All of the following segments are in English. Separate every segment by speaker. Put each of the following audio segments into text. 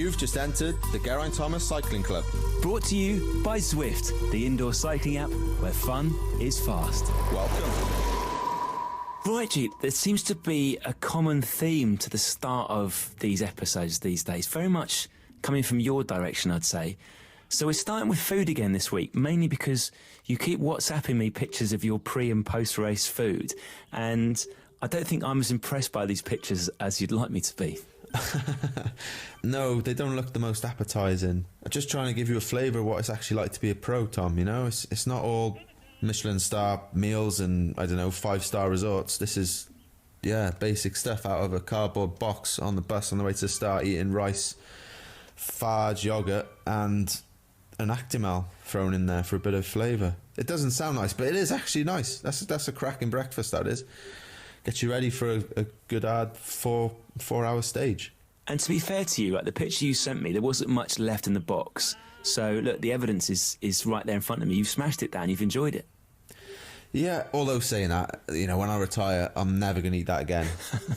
Speaker 1: You've just entered the Geraint Cycling Club.
Speaker 2: Brought to you by Zwift, the indoor cycling app where fun is fast.
Speaker 1: Welcome.
Speaker 2: Right, G, there seems to be a common theme to the start of these episodes these days, very much coming from your direction, I'd say. So we're starting with food again this week, mainly because you keep WhatsApping me pictures of your pre- and post-race food, and I don't think I'm as impressed by these pictures as you'd like me to be.
Speaker 1: No, they don't look the most appetising. I'm just trying to give you a flavour of what it's actually like to be a pro, Tom, you know? It's not all Michelin star meals and, I don't know, 5-star resorts. This is, basic stuff out of a cardboard box on the bus on the way to the start, eating rice, fudge, yoghurt, and an Actimel thrown in there for a bit of flavour. It doesn't sound nice, but it is actually nice. That's a cracking breakfast, that is. Get you ready for a good hard 4-hour stage.
Speaker 2: And to be fair to you, like the picture you sent me, there wasn't much left in the box. So look, the evidence is right there in front of me. You've smashed it down. You've enjoyed it.
Speaker 1: Yeah, although saying that, you know, when I retire, I'm never going to eat that again,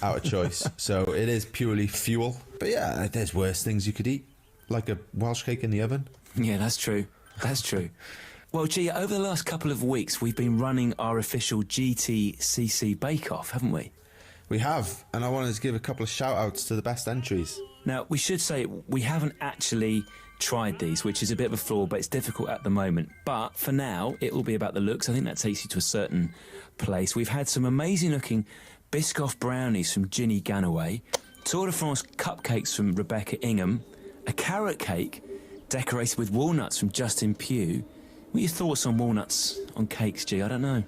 Speaker 1: out of choice. So it is purely fuel. But yeah, there's worse things you could eat, like a Welsh cake in the oven.
Speaker 2: Yeah, that's true. That's true. Well, gee, over the last couple of weeks, we've been running our official GTCC bake-off, haven't we?
Speaker 1: We have, and I wanted to give a couple of shout-outs to the best entries.
Speaker 2: Now, we should say we haven't actually tried these, which is a bit of a flaw, but it's difficult at the moment. But for now, it will be about the looks. I think that takes you to a certain place. We've had some amazing-looking Biscoff brownies from Ginny Ganaway, Tour de France cupcakes from Rebecca Ingham, a carrot cake decorated with walnuts from Justin Pugh. What are your thoughts on walnuts on cakes, G? I don't know.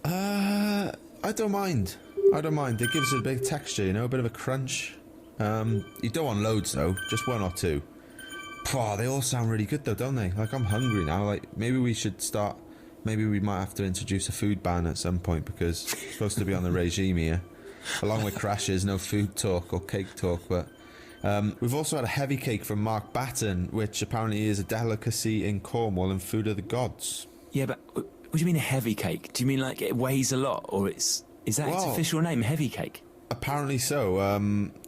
Speaker 1: I don't mind. It gives it a big texture, you know, a bit of a crunch. You don't want loads, though. Just 1 or 2. Oh, they all sound really good, though, don't they? Like, I'm hungry now. Like, maybe we might have to introduce a food ban at some point, because it's supposed to be on the regime here. Along with crashes, no food talk or cake talk, but... we've also had a heavy cake from Mark Batten, which apparently is a delicacy in Cornwall and food of the gods. Yeah,
Speaker 2: but what do you mean a heavy cake? Do you mean like it weighs a lot, or is that its official name, heavy cake?
Speaker 1: Apparently so.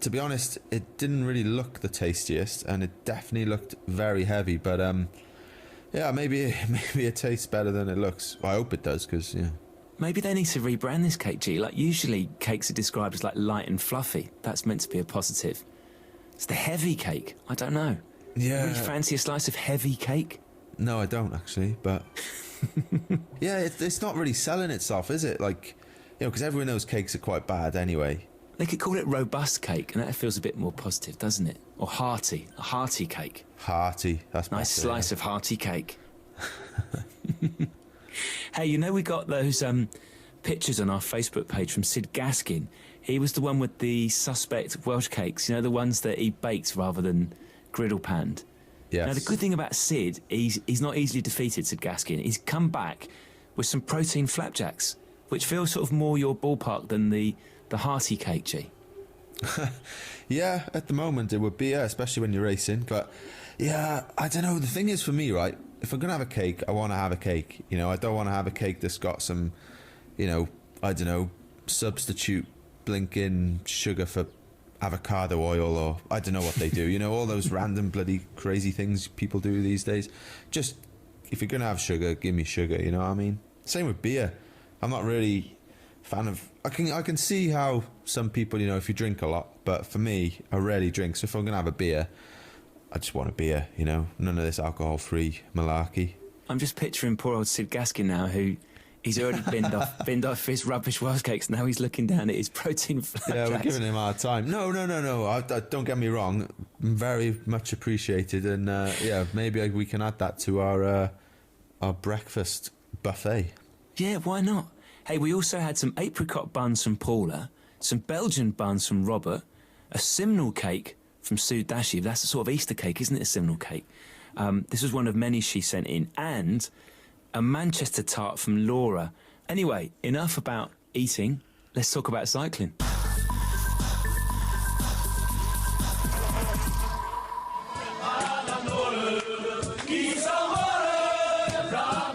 Speaker 1: To be honest, it didn't really look the tastiest, and it definitely looked very heavy. But maybe it tastes better than it looks. Well, I hope it does, because
Speaker 2: Maybe they need to rebrand this cake, G. Like, usually cakes are described as like light and fluffy. That's meant to be a positive. It's the heavy cake. I don't know.
Speaker 1: Yeah.
Speaker 2: You really fancy a slice of heavy cake?
Speaker 1: No, I don't actually, but... yeah, it's not really selling itself, is it? Like, because everyone knows cakes are quite bad anyway.
Speaker 2: They could call it robust cake, and that feels a bit more positive, doesn't it? Or hearty. A hearty cake.
Speaker 1: Hearty. That's
Speaker 2: nice
Speaker 1: better,
Speaker 2: slice of hearty cake. Hey, we got those pictures on our Facebook page from Sid Gaskin. He was the one with the suspect Welsh cakes, the ones that he baked rather than griddle panned.
Speaker 1: Yes.
Speaker 2: Now, the good thing about Sid, he's not easily defeated, Sid Gaskin. He's come back with some protein flapjacks, which feels sort of more your ballpark than the hearty cake, G.
Speaker 1: Yeah, at the moment it would be, especially when you're racing. But, yeah, I don't know. The thing is for me, right, if I'm going to have a cake, I want to have a cake. I don't want to have a cake that's got some, I don't know, substitute blinking sugar for avocado oil, or I don't know what they do. All those random bloody crazy things people do these days. Just, if you're going to have sugar, give me sugar, you know what I mean? Same with beer. I'm not really a fan of... I can see how some people, if you drink a lot, but for me, I rarely drink. So if I'm going to have a beer, I just want a beer, none of this alcohol-free malarkey. I'm
Speaker 2: just picturing poor old Sid Gaskin now, who... He's already binned off his rubbish Welsh cakes. Now he's looking down at his protein flapjacks.
Speaker 1: Yeah, we're giving him a hard time. No. Don't get me wrong. Very much appreciated. And maybe we can add that to our breakfast buffet. Yeah, why not?
Speaker 2: Hey, we also had some apricot buns from Paula, some Belgian buns from Robert, a Simnel cake from Sue Dashiv. That's a sort of Easter cake, isn't it, a Simnel cake? This was one of many she sent in. And... a Manchester tart from Laura. Anyway, enough about eating. Let's talk about cycling.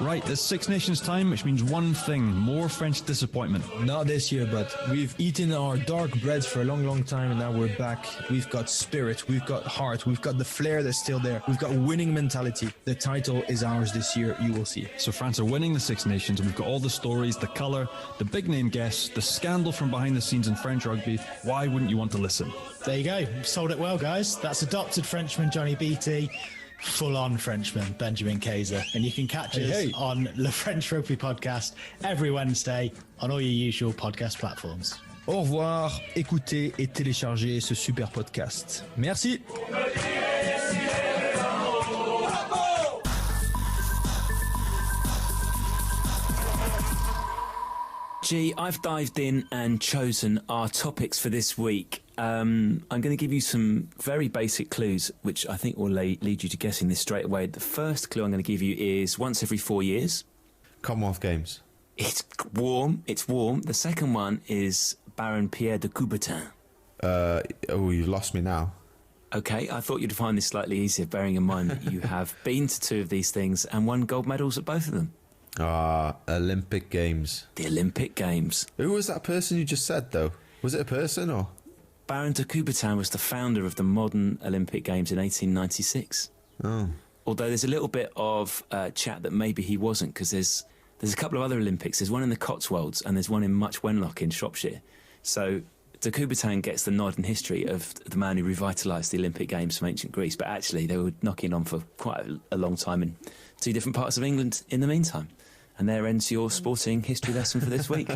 Speaker 3: Right, it's Six Nations time, which means one thing, more French disappointment.
Speaker 4: Not this year, but we've eaten our dark bread for a long, long time, and now we're back. We've got spirit, we've got heart, we've got the flair that's still there. We've got winning mentality. The title is ours this year, you will see.
Speaker 3: So France are winning the Six Nations, and we've got all the stories, the colour, the big name guests, the scandal from behind the scenes in French rugby. Why wouldn't you want to listen?
Speaker 5: There you go. Sold it well, guys. That's adopted Frenchman Johnny Beattie, full-on Frenchman Benjamin Kaiser. And you can catch us on Le French Rugby Podcast every Wednesday on all your usual podcast platforms.
Speaker 4: Au revoir, écoutez et téléchargez ce super podcast. Merci.
Speaker 2: Gee, I've dived in and chosen our topics for this week. I'm going to give you some very basic clues, which I think will lead you to guessing this straight away. The first clue I'm going to give you is once every 4 years.
Speaker 1: Commonwealth Games.
Speaker 2: It's warm. It's warm. The second one is Baron Pierre de Coubertin.
Speaker 1: You've lost me now.
Speaker 2: Okay, I thought you'd find this slightly easier, bearing in mind that you have been to two of these things and won gold medals at both of them.
Speaker 1: Olympic Games.
Speaker 2: The Olympic Games.
Speaker 1: Who was that person you just said, though? Was it a person, or...?
Speaker 2: Baron de Coubertin was the founder of the modern Olympic Games in 1896.
Speaker 1: Oh.
Speaker 2: Although there's a little bit of chat that maybe he wasn't, because there's a couple of other Olympics. There's one in the Cotswolds and there's one in Much Wenlock in Shropshire. So de Coubertin gets the nod in history of the man who revitalised the Olympic Games from ancient Greece, but actually they were knocking on for quite a long time in two different parts of England in the meantime. And there ends your sporting history lesson for this week.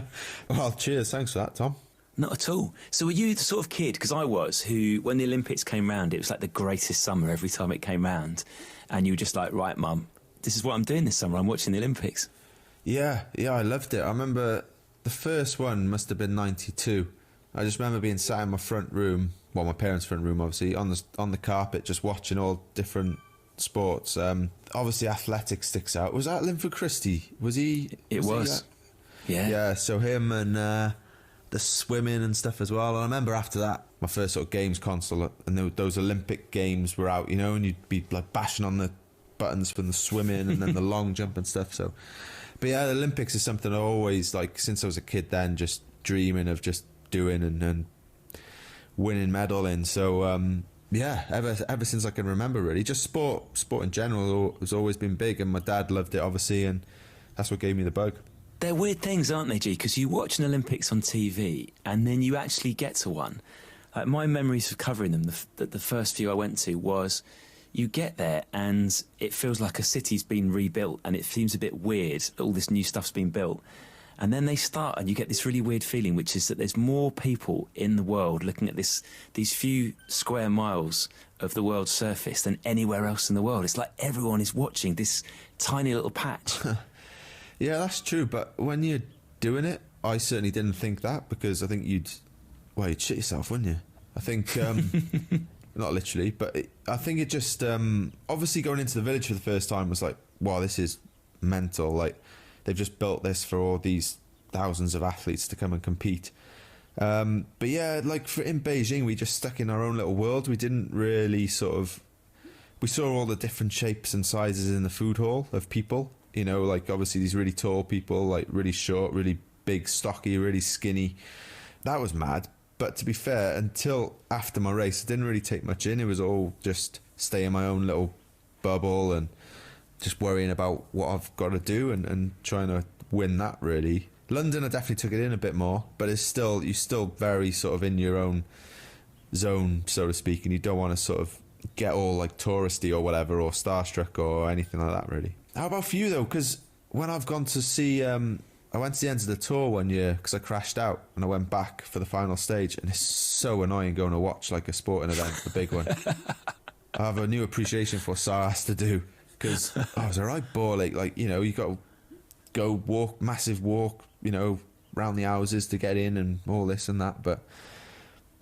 Speaker 1: Well, cheers. Thanks for that, Tom.
Speaker 2: Not at all. So were you the sort of kid, because I was, who, when the Olympics came round, it was like the greatest summer every time it came round, and you were just like, right, Mum, this is what I'm doing this summer, I'm watching the Olympics? Yeah,
Speaker 1: I loved it. I remember the first one must have been 92. I just remember being sat in my front room, well, my parents' front room, obviously, on the carpet, just watching all different sports. Obviously, athletics sticks out. Was that Linford Christie? Was he?
Speaker 2: It was. Yeah.
Speaker 1: Yeah, so him and... the swimming and stuff as well. And I remember after that, my first sort of games console, and those Olympic games were out, and you'd be like bashing on the buttons from the swimming and then the long jump and stuff. So, but yeah, the Olympics is something I always, like, since I was a kid then, just dreaming of just doing and winning medal in. So yeah, ever since I can remember, really, just sport in general has always been big, and my dad loved it obviously, and that's what gave me the bug.
Speaker 2: They're weird things, aren't they, G? Because you watch an Olympics on TV and then you actually get to one. Like, my memories of covering them, the first few I went to, was you get there and it feels like a city's been rebuilt and it seems a bit weird that all this new stuff's been built. And then they start and you get this really weird feeling, which is that there's more people in the world looking at these few square miles of the world's surface than anywhere else in the world. It's like everyone is watching this tiny little patch.
Speaker 1: Yeah, that's true, but when you're doing it, I certainly didn't think that, because I think you'd shit yourself, wouldn't you? I think, not literally, but I think it just, obviously going into the village for the first time was like, wow, this is mental. Like, they've just built this for all these thousands of athletes to come and compete. But yeah, like in Beijing, we just stuck in our own little world. We didn't really we saw all the different shapes and sizes in the food hall of people. Like obviously these really tall people, like really short, really big, stocky, really skinny. That was mad. But to be fair, until after my race, I didn't really take much in. It was all just stay in my own little bubble and just worrying about what I've got to do and trying to win that, really. London, I definitely took it in a bit more, but you're still very sort of in your own zone, so to speak, and you don't want to sort of get all like touristy or whatever, or starstruck or anything like that, really. How about for you, though? Because when I've gone to see... I went to the end of the tour one year because I crashed out, and I went back for the final stage, and it's so annoying going to watch like a sporting event, the big one. I have a new appreciation for what Sarah has to do, because I was a right bore. Like you got to go massive walk, round the houses to get in and all this and that. But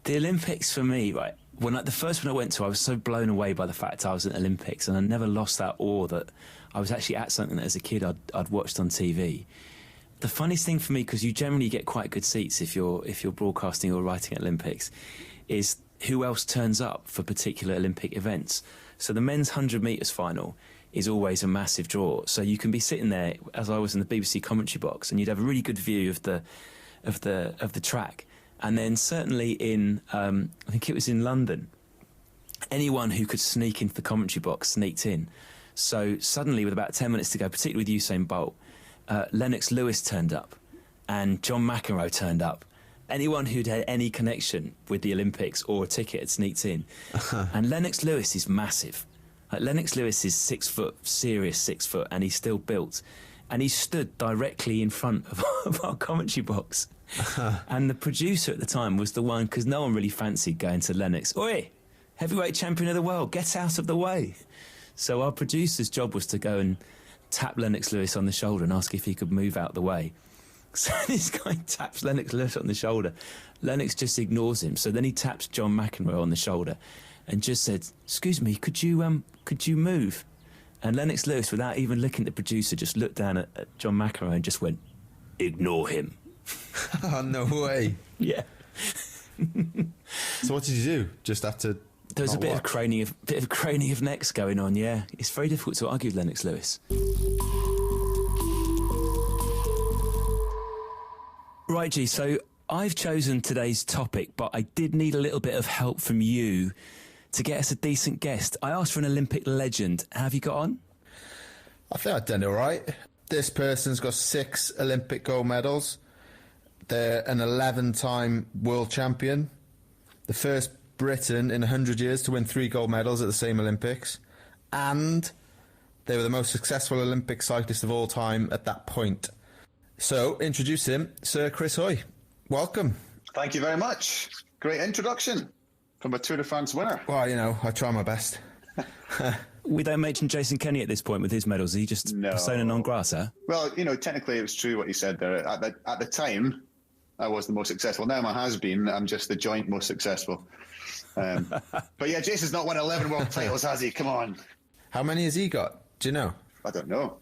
Speaker 2: the Olympics for me, right, when the first one I went to, I was so blown away by the fact I was at the Olympics, and I never lost that awe that I was actually at something that as a kid I'd watched on TV. The funniest thing for me, because you generally get quite good seats if you're broadcasting or writing at Olympics, is who else turns up for particular Olympic events. So the men's 100 metres final is always a massive draw. So you can be sitting there, as I was in the BBC commentary box, and you'd have a really good view of the track. And then certainly in, I think it was in London, anyone who could sneak into the commentary box sneaked in. So suddenly, with about 10 minutes to go, particularly with Usain Bolt, Lennox Lewis turned up and John McEnroe turned up. Anyone who'd had any connection with the Olympics or a ticket had sneaked in. And Lennox Lewis is massive. Like, Lennox Lewis is 6 foot, serious 6 foot, and he's still built. And he stood directly in front of our commentary box. And the producer at the time was the one, because no one really fancied going to Lennox. Oi, heavyweight champion of the world, get out of the way. So our producer's job was to go and tap Lennox Lewis on the shoulder and ask if he could move out the way. So this guy taps Lennox Lewis on the shoulder. Lennox just ignores him. So then he taps John McEnroe on the shoulder and just said, "Excuse me, could you move?" And Lennox Lewis, without even looking at the producer, just looked down at John McEnroe and just went, "Ignore him."
Speaker 1: Oh, no way.
Speaker 2: Yeah.
Speaker 1: So what did you do? Just have to...
Speaker 2: There was a bit of craning of necks going on, yeah. It's very difficult to argue with Lennox Lewis. Right, G, so I've chosen today's topic, but I did need a little bit of help from you to get us a decent guest. I asked for an Olympic legend. How have you got on?
Speaker 1: I think I've done it all right. This person's got 6 Olympic gold medals. They're an 11-time world champion. The first Briton in 100 years to win 3 gold medals at the same Olympics. And they were the most successful Olympic cyclist of all time at that point. So, introduce him, Sir Chris Hoy. Welcome.
Speaker 6: Thank you very much. Great introduction from a Tour de France winner.
Speaker 1: Well, you know, I try my best.
Speaker 2: We don't mention Jason Kenny at this point with his medals. Is he just persona non grata?
Speaker 6: Well, you know, technically it was true what he said there. At the time, I was the most successful. Now I has been. I'm just the joint most successful. But yeah, Jason's not won 11 world titles, has he? Come on.
Speaker 1: How many has he got? Do you know?
Speaker 6: I don't know.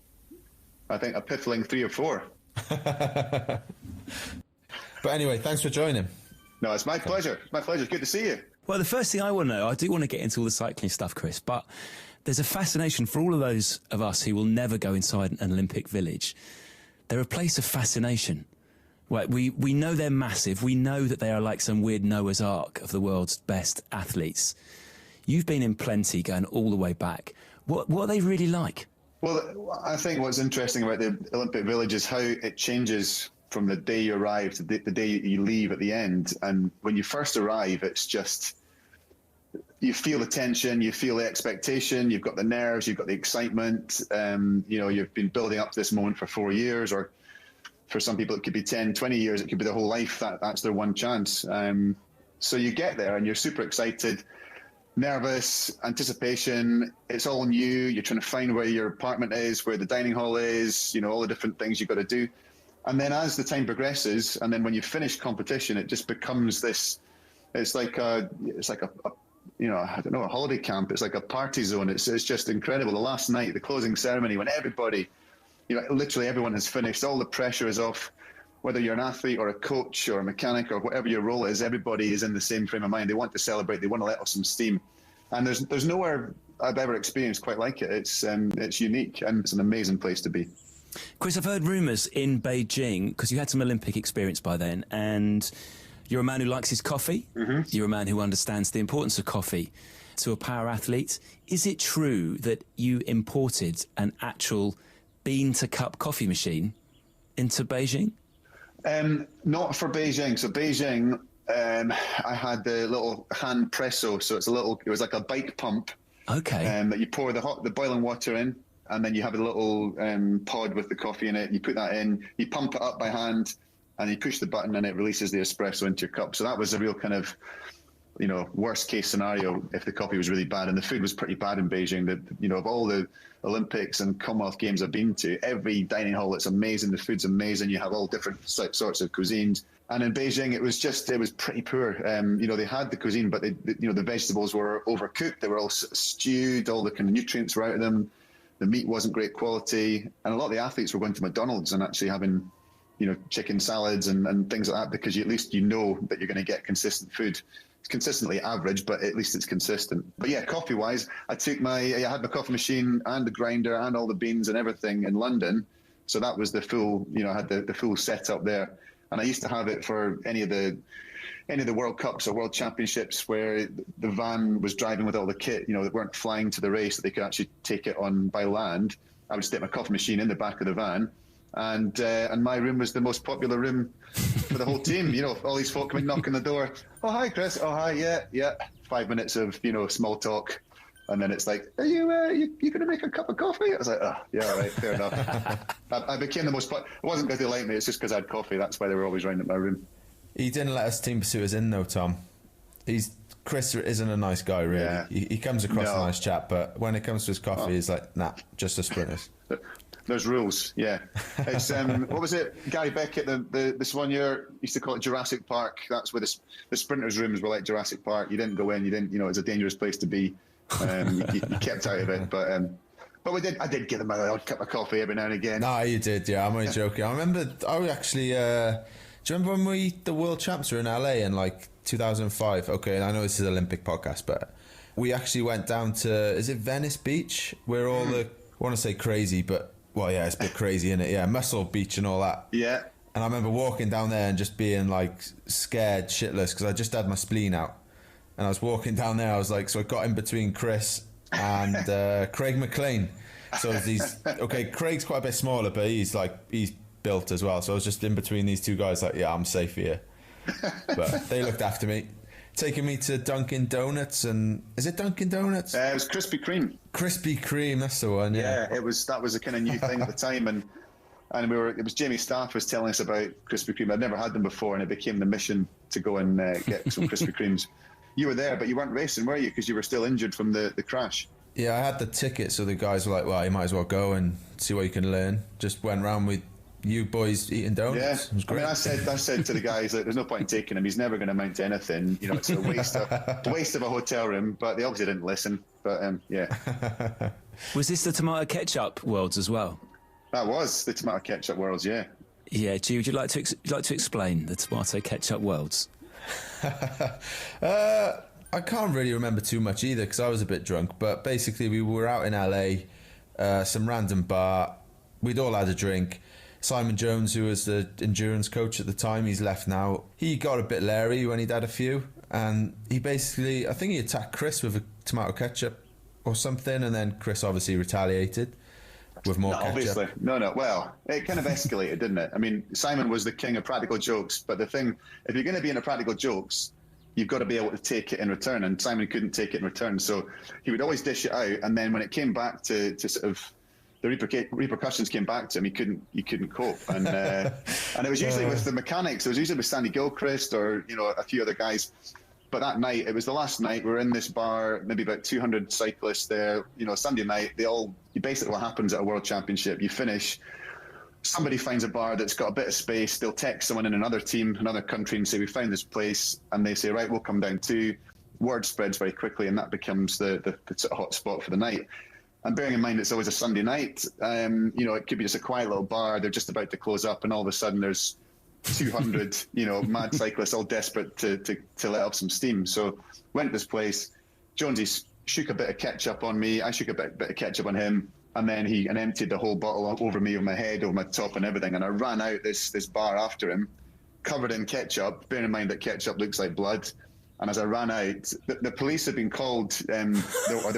Speaker 6: I think a piffling 3 or 4.
Speaker 1: But anyway, thanks for joining.
Speaker 6: No, it's my pleasure. My pleasure. Good to see you.
Speaker 2: Well, the first thing I want to know, I do want to get into all the cycling stuff, Chris, but there's a fascination for all of those of us who will never go inside an Olympic village. They're a place of fascination. Right, we know they're massive. We know that they are like some weird Noah's Ark of the world's best athletes. You've been in plenty, going all the way back. What are they really like?
Speaker 6: Well, I think what's interesting about the Olympic Village is how it changes from the day you arrive to the day you leave at the end. And when you first arrive, it's just, you feel the tension, you feel the expectation, you've got the nerves, you've got the excitement. You know, you've been building up to this moment for 4 years, or for some people it could be 10, 20 years, it could be their whole life. That's their one chance. So you get there and you're super excited, nervous, anticipation. It's all new. You're trying to find where your apartment is, where the dining hall is, you know, all the different things you've got to do. And then as the time progresses, and then when you finish competition, it just becomes this, it's like a you know, I don't know, a holiday camp. It's like a party zone. It's just incredible. The last night, the closing ceremony, when everybody, you know, literally everyone has finished, all the pressure is off. Whether you're an athlete or a coach or a mechanic or whatever your role is, everybody is in the same frame of mind. They want to celebrate. They want to let off some steam. And there's nowhere I've ever experienced quite like it. It's unique, and it's an amazing place to be.
Speaker 2: Chris, I've heard rumours in Beijing, because you had some Olympic experience by then, and you're a man who likes his coffee. Mm-hmm. You're a man who understands the importance of coffee to a power athlete. Is it true that you imported an actual bean-to-cup coffee machine into Beijing?
Speaker 6: Not for Beijing. So Beijing, I had the little hand presso. So it was like a bike pump.
Speaker 2: Okay.
Speaker 6: That you pour the boiling water in, and then you have a little pod with the coffee in it. You put that in, you pump it up by hand, and you push the button, and it releases the espresso into your cup. So that was a real kind of, you know, worst case scenario if the coffee was really bad. And the food was pretty bad in Beijing. That, you know, of all the Olympics and Commonwealth Games I've been to, every dining hall, it's amazing. The food's amazing. You have all different sorts of cuisines. And in Beijing, it was pretty poor. You know, they had the cuisine, but the vegetables were overcooked. They were all stewed. All the kind of nutrients were out of them. The meat wasn't great quality. And a lot of the athletes were going to McDonald's and actually having, you know, chicken salads and things like that, because at least you know that you're going to get consistent food. consistently average, but at least it's consistent. But yeah, coffee-wise, I had my coffee machine and the grinder and all the beans and everything in London. So that was the full, I had the full setup there. And I used to have it for any of the World Cups or World Championships where the van was driving with all the kit, that weren't flying to the race, that they could actually take it on by land. I would stick my coffee machine in the back of the van. And my room was the most popular room for the whole team. All these folk come in, knock on the door. Oh, hi, Chris. Oh, hi. Yeah. 5 minutes of, small talk. And then it's like, are you going to make a cup of coffee? I was like, oh, yeah, all right, fair enough. I became the most... It wasn't because they liked me, it's just because I had coffee. That's why they were always round at my room.
Speaker 1: He didn't let us team pursuers in, though, Tom. Chris isn't a nice guy, really. Yeah. He comes across a nice chap, but when it comes to his coffee, he's like, nah, just the sprinters.
Speaker 6: There's rules, yeah. It's what was it? Gary Beckett, this one year used to call it Jurassic Park. That's where the sprinters' rooms were like Jurassic Park. You didn't go in. You didn't. It's a dangerous place to be. You kept out of it, but I did give them a cup of coffee every now and again.
Speaker 1: No, you did, yeah. I'm only joking. I remember. I actually. Do you remember when the World Champs were in LA in like 2005? Okay, I know this is an Olympic podcast, but we actually went down to, is it Venice Beach, where all I want to say crazy, but well, yeah, it's a bit crazy, isn't it? Yeah, Muscle Beach and all that.
Speaker 6: Yeah.
Speaker 1: And I remember walking down there and just being like scared shitless because I just had my spleen out. And I was walking down there, I was like, so I got in between Chris and Craig McLean. So Craig's quite a bit smaller, but he's built as well. So I was just in between these two guys, like, yeah, I'm safe here. But they looked after me, taking me to Dunkin' Donuts, and is it Dunkin' Donuts?
Speaker 6: It was Krispy Kreme.
Speaker 1: Krispy Kreme, that's the one. Yeah,
Speaker 6: that was a kind of new thing at the time, and it was Jamie Staff was telling us about Krispy Kreme. I'd never had them before, and it became the mission to go and get some Krispy Kremes. You were there, but you weren't racing, were you? Because you were still injured from the crash.
Speaker 1: Yeah, I had the ticket, so the guys were like, well, you might as well go and see what you can learn. Just went round with you boys eating donuts.
Speaker 6: Yeah,
Speaker 1: it was great.
Speaker 6: I said to the guys that there's no point in taking him. He's never going to amount to anything. It's a waste of a hotel room. But they obviously didn't listen. But yeah.
Speaker 2: Was this the tomato ketchup worlds as well?
Speaker 6: That was the tomato ketchup worlds. Yeah.
Speaker 2: Yeah. G, would you like to explain the tomato ketchup worlds?
Speaker 1: I can't really remember too much either because I was a bit drunk. But basically, we were out in LA, some random bar. We'd all had a drink. Simon Jones, who was the endurance coach at the time, he's left now. He got a bit leery when he'd had a few, and I think he attacked Chris with a tomato ketchup or something, and then Chris obviously retaliated with more ketchup.
Speaker 6: Obviously. No. Well, it kind of escalated, didn't it? I mean, Simon was the king of practical jokes, but the thing, if you're going to be in a practical jokes, you've got to be able to take it in return, and Simon couldn't take it in return, so he would always dish it out, and then when it came back to sort of the repercussions came back to him, he couldn't cope, and it was usually with the mechanics. It was usually with Sandy Gilchrist or a few other guys. But that night, it was the last night. We were in this bar, maybe about 200 cyclists there. Sunday night, basically what happens at a World Championship, you finish. Somebody finds a bar that's got a bit of space. They'll text someone in another team, another country, and say, we found this place. And they say, right, we'll come down too. Word spreads very quickly, and that becomes the sort of hot spot for the night. And bearing in mind it's always a Sunday night, it could be just a quiet little bar. They're just about to close up, and all of a sudden there's 200, mad cyclists all desperate to let off some steam. So went to this place. Jonesy shook a bit of ketchup on me. I shook a bit of ketchup on him. And then he emptied the whole bottle over me, over my head, over my top and everything. And I ran out this bar after him, covered in ketchup, bearing in mind that ketchup looks like blood. And as I ran out, the police had been called. There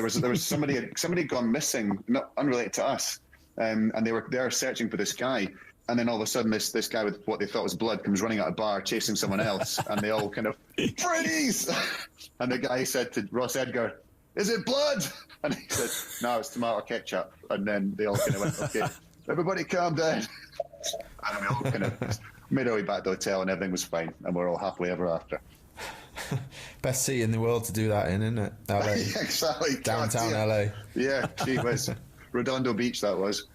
Speaker 6: was somebody gone missing, not unrelated to us, and they were there searching for this guy. And then all of a sudden, this guy with what they thought was blood comes running out of a bar, chasing someone else, and they all kind of freeze. And the guy said to Ross Edgar, "Is it blood?" And he said, "No, it's tomato ketchup." And then they all kind of went, "Okay, everybody calm down." And we all kind of made our way back to the hotel, and everything was fine, and we're all happily ever after.
Speaker 1: Best city in the world to do that in, isn't it? LA.
Speaker 6: Exactly.
Speaker 1: Downtown LA.
Speaker 6: Yeah, gee whiz. Redondo Beach, that was.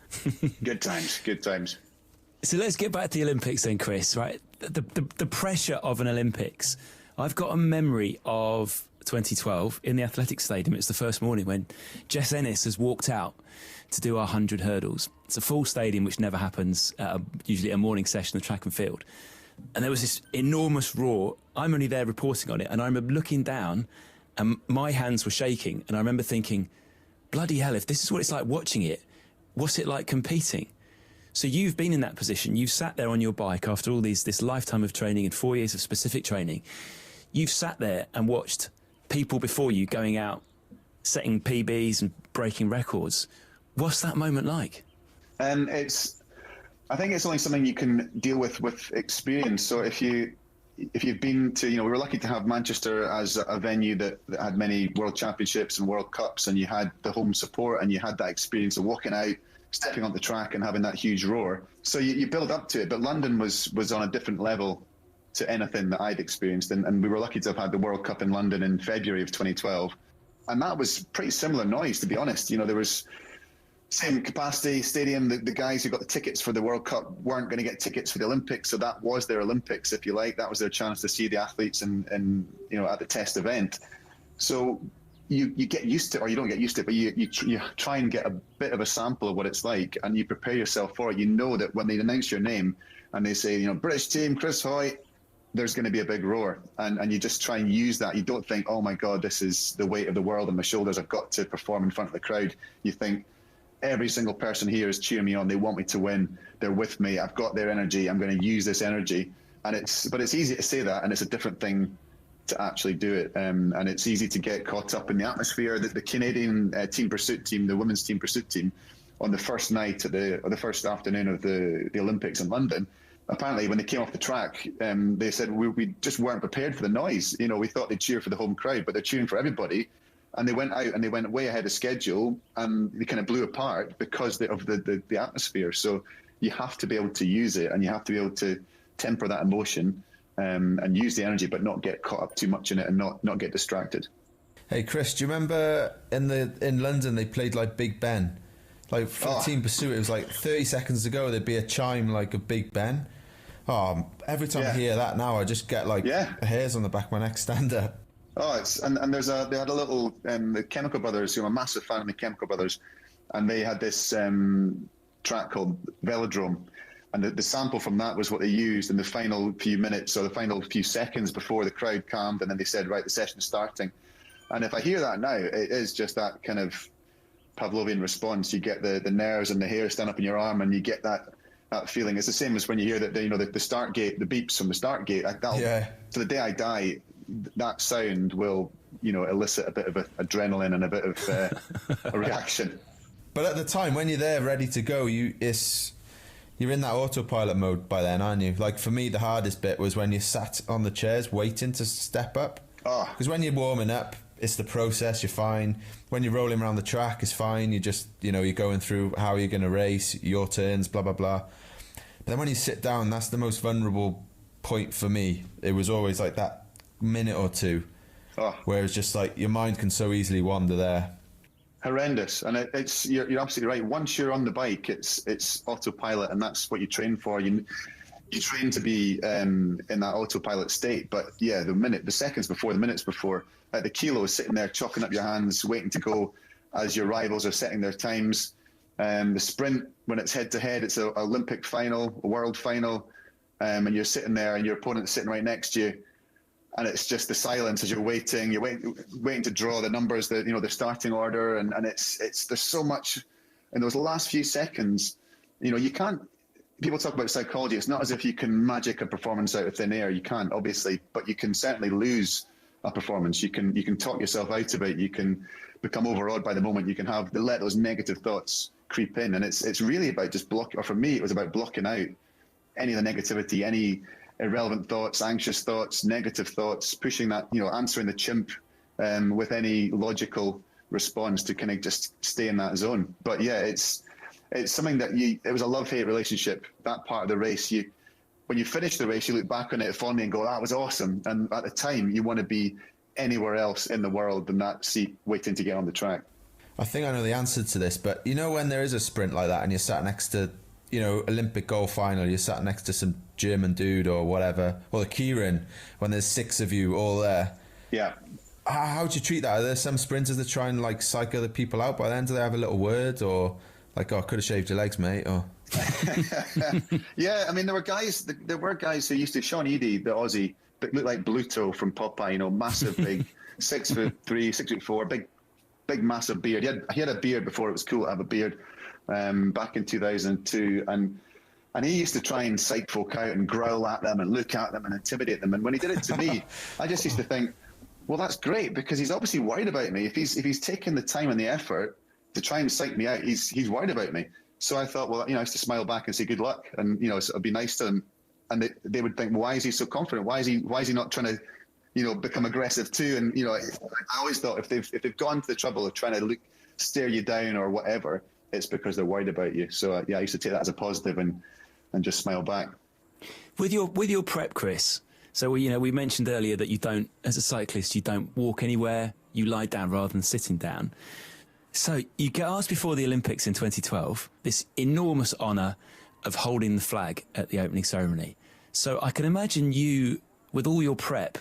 Speaker 6: Good times.
Speaker 2: So let's get back to the Olympics then, Chris, right? The pressure of an Olympics. I've got a memory of 2012 in the Athletics Stadium. It's the first morning when Jess Ennis has walked out to do our 100 hurdles. It's a full stadium, which never happens, usually a morning session of track and field. and there was this enormous roar. I'm only there reporting on it, and I remember looking down, and my hands were shaking, and I remember thinking, bloody hell, if this is what it's like watching it, what's it like competing? So you've been in that position. You've sat there on your bike after all this lifetime of training and 4 years of specific training. You've sat there and watched people before you going out, setting PBs and breaking records. What's that moment like?
Speaker 6: I think it's only something you can deal with experience. So if you've been to, we were lucky to have Manchester as a venue that had many World Championships and World Cups, and you had the home support and you had that experience of walking out, stepping on the track and having that huge roar. So you build up to it. But London was on a different level to anything that I'd experienced. And we were lucky to have had the World Cup in London in February of 2012. And that was pretty similar noise, to be honest. There was same capacity stadium. The guys who got the tickets for the World Cup weren't going to get tickets for the Olympics. So that was their Olympics, if you like. That was their chance to see the athletes and at the test event. So you get used to it, or you don't get used to it, but you try and get a bit of a sample of what it's like, and you prepare yourself for it. You know that when they announce your name and they say, British team, Chris Hoy, there's going to be a big roar, and you just try and use that. You don't think, oh my God, this is the weight of the world on my shoulders, I've got to perform in front of the crowd. You think, every single person here is cheering me on, they want me to win, they're with me, I've got their energy, I'm going to use this energy. But it's easy to say that, and it's a different thing to actually do it, and it's easy to get caught up in the atmosphere. The Canadian team pursuit team, the women's team pursuit team, on the first night or the first afternoon of the Olympics in London, apparently when they came off the track, they said we just weren't prepared for the noise. We thought they'd cheer for the home crowd, but they're cheering for everybody. And they went out and they went way ahead of schedule, and they kind of blew apart because of the atmosphere. So you have to be able to use it, and you have to be able to temper that emotion and use the energy, but not get caught up too much in it and not get distracted.
Speaker 1: Hey Chris, do you remember in London they played like Big Ben? Like for Team Pursuit, it was like 30 seconds ago there'd be a chime like a Big Ben. Oh, every time I hear that now, I just get hairs on the back of my neck stand up.
Speaker 6: Oh, and they had a little the Chemical Brothers, who I'm a massive fan of the Chemical Brothers, and they had this track called Velodrome, and the sample from that was what they used in the final few minutes or the final few seconds before the crowd calmed, and then they said, right, the session's starting. And if I hear that now, it is just that kind of Pavlovian response. You get the nerves and the hair stand up in your arm, and you get that feeling. It's the same as when you hear that the start gate, the beeps from the start gate. To the day I die, that sound will elicit a bit of adrenaline and a bit of a reaction.
Speaker 1: But at the time when you're there ready to go, you're in that autopilot mode by then, aren't you? Like for me, the hardest bit was when you sat on the chairs waiting to step up. Because when you're warming up, it's the process, you're fine. When you're rolling around the track, it's fine. You just, you're going through how you're going to race, your turns, blah, blah, blah. But then when you sit down, that's the most vulnerable point for me. It was always like that minute or two where it's just like your mind can so easily wander there.
Speaker 6: Horrendous. And you're absolutely right. Once you're on the bike, it's autopilot, and that's what you train for. You train to be in that autopilot state. But yeah, the minutes before, the kilo is sitting there chalking up your hands, waiting to go as your rivals are setting their times. The sprint, when it's head to head, it's an Olympic final, a world final, and you're sitting there and your opponent's sitting right next to you. And it's just the silence as you're waiting to draw the numbers, the starting order, and it's there's so much in those last few seconds. You can't. People talk about psychology. It's not as if you can magic a performance out of thin air. You can't, obviously, but you can certainly lose a performance. You can talk yourself out of it. You can become overawed by the moment. You can let those negative thoughts creep in, and it's really about just blocking. Or for me, it was about blocking out any of the negativity, any irrelevant thoughts, anxious thoughts, negative thoughts, pushing that, answering the chimp with any logical response to kind of just stay in that zone. But yeah, it's something that it was a love-hate relationship, that part of the race. When you finish the race, you look back on it fondly and go, that was awesome. And at the time, you want to be anywhere else in the world than that seat waiting to get on the track.
Speaker 1: I think I know the answer to this, but when there is a sprint like that and you're sat next to, Olympic gold final, you're sat next to some German dude or whatever, or the Kieran, when there's 6 of you all there.
Speaker 6: Yeah.
Speaker 1: How do you treat that? Are there some sprinters that try and psych other people out by then? Do they have a little word or Like, oh, I could have shaved your legs, mate. Or
Speaker 6: Yeah, I mean, there were guys who used to, Sean Eady, the Aussie, but looked like Bluto from Popeye, you know, massive, big, 6'3", 6'4", big, massive beard. He had a beard before it was cool to have a beard, back in 2002, and he used to try and psych folk out and growl at them and look at them and intimidate them. And when he did it to me, I just used to think, well, that's great, because he's obviously worried about me. If he's taken the time and the effort to try and psych me out, he's worried about me. So I thought, well, you know, I used to smile back and say good luck, and you know, so it'd be nice to them. And they would think, well, why is he so confident? Why is he not trying to, you know, become aggressive too? And you know, I always thought if they've gone to the trouble of trying to stare you down or whatever, it's because they're worried about you. So yeah, I used to take that as a positive and just smile back.
Speaker 2: With your prep, Chris. So we mentioned earlier that you don't, as a cyclist, you don't walk anywhere. You lie down rather than sitting down. So you get asked before the Olympics in 2012, this enormous honour of holding the flag at the opening ceremony. So I can imagine you, with all your prep,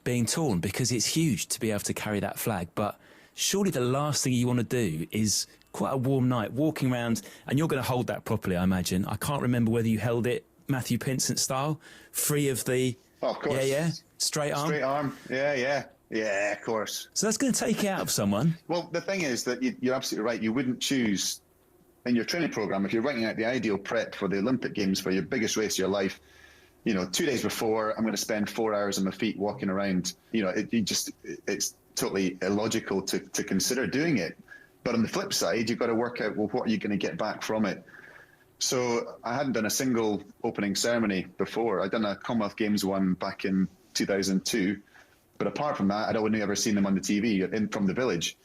Speaker 2: being torn, because it's huge to be able to carry that flag. But surely the last thing you want to do is quite a warm night, walking around, and you're going to hold that properly, I imagine. I can't remember whether you held it Matthew Pinsent style, free of the...
Speaker 6: Oh, of course.
Speaker 2: Yeah, straight arm.
Speaker 6: Straight arm, yeah, of course.
Speaker 2: So that's going to take it out of someone.
Speaker 6: Well, the thing is that you're absolutely right. You wouldn't choose in your training program, if you're writing out the ideal prep for the Olympic Games, for your biggest race of your life, you know, 2 days before, I'm going to spend 4 hours on my feet walking around. You know, it's totally illogical to consider doing it. But on the flip side, you've got to work out, well, what are you going to get back from it? So I hadn't done a single opening ceremony before. I'd done a Commonwealth Games one back in 2002. But apart from that, I'd only ever seen them on the TV from the village.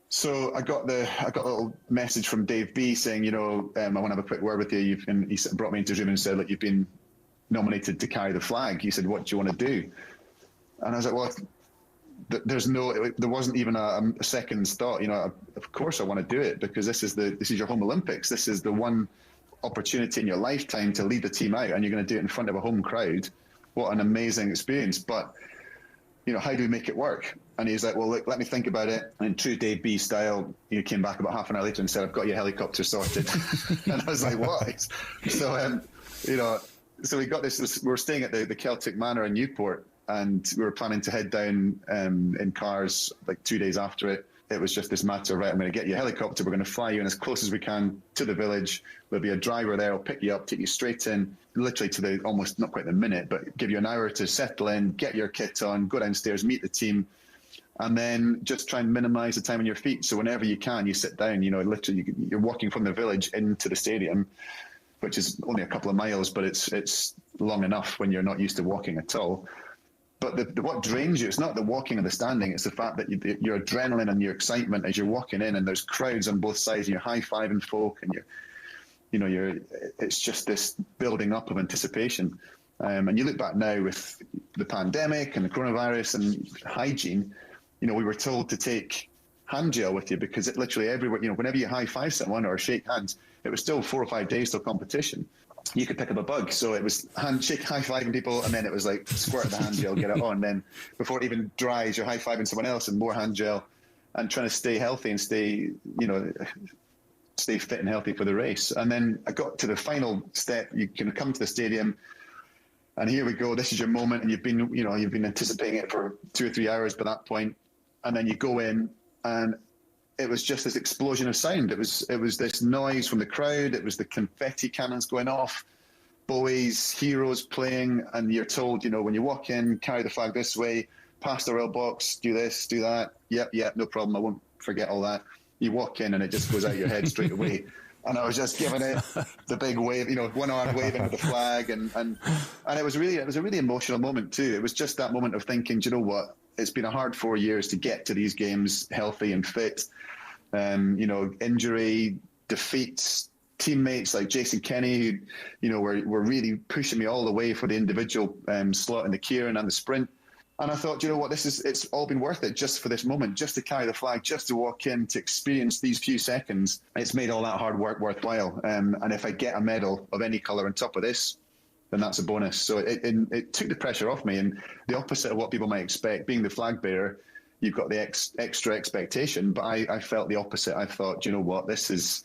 Speaker 6: So I got a little message from Dave B saying, you know, I want to have a quick word with you. And he brought me into his room and said, look, you've been nominated to carry the flag. He said, what do you want to do? And I was like, well, there wasn't even a second's thought. You know, of course I want to do it, because this is your home Olympics. This is the one opportunity in your lifetime to lead the team out, and you're going to do it in front of a home crowd. What an amazing experience. But, you know, how do we make it work? And he's like, well, look, let me think about it. And in true Dave B style, he came back about half an hour later and said, I've got your helicopter sorted. And I was like, what? So, you know, so we got this, we were staying at the Celtic Manor in Newport, and we were planning to head down in cars like 2 days after it. It was just this matter of, right, I'm going to get you a helicopter. We're going to fly you in as close as we can to the village. There'll be a driver there. I'll pick you up, take you straight in, literally to the almost, not quite the minute, but give you an hour to settle in, get your kit on, go downstairs, meet the team, and then just try and minimise the time on your feet. So whenever you can, you sit down. You know, literally, you're walking from the village into the stadium, which is only a couple of miles, but it's long enough when you're not used to walking at all. But what drains you, it's not the walking or the standing, it's the fact that your adrenaline and your excitement as you're walking in, and there's crowds on both sides, and you're high-fiving folk, and it's just this building up of anticipation. And you look back now with the pandemic and the coronavirus and hygiene, you know, we were told to take hand gel with you, because it literally everywhere, you know, whenever you high-five someone or shake hands, it was still 4 or 5 days till competition. You could pick up a bug. So it was handshake, high-fiving people, and then it was like squirt the hand gel, get it on. Then before it even dries, you're high-fiving someone else and more hand gel, and trying to stay healthy and stay fit and healthy for the race. And then I got to the final step. You can come to the stadium, and here we go. This is your moment, and you've been anticipating it for 2 or 3 hours by that point. And then you go in, and it was just this explosion of sound. It was this noise from the crowd. It was the confetti cannons going off, boys, heroes playing, and you're told, you know, when you walk in, carry the flag this way, pass the rail box, do this, do that. Yep, no problem. I won't forget all that. You walk in, and it just goes out of your head straight away. And I was just giving it the big wave, you know, one arm waving with the flag, and it was a really emotional moment too. It was just that moment of thinking, do you know what? It's been a hard 4 years to get to these games healthy and fit. You know, injury, defeats, teammates like Jason Kenny, who, you know, were really pushing me all the way for the individual slot in the Kieran and the sprint. And I thought, you know what, it's all been worth it just for this moment, just to carry the flag, just to walk in, to experience these few seconds. It's made all that hard work worthwhile. And if I get a medal of any colour on top of this, then that's a bonus. So it took the pressure off me. And the opposite of what people might expect, being the flag bearer, you've got the extra expectation. But I felt the opposite. I thought, you know what, this is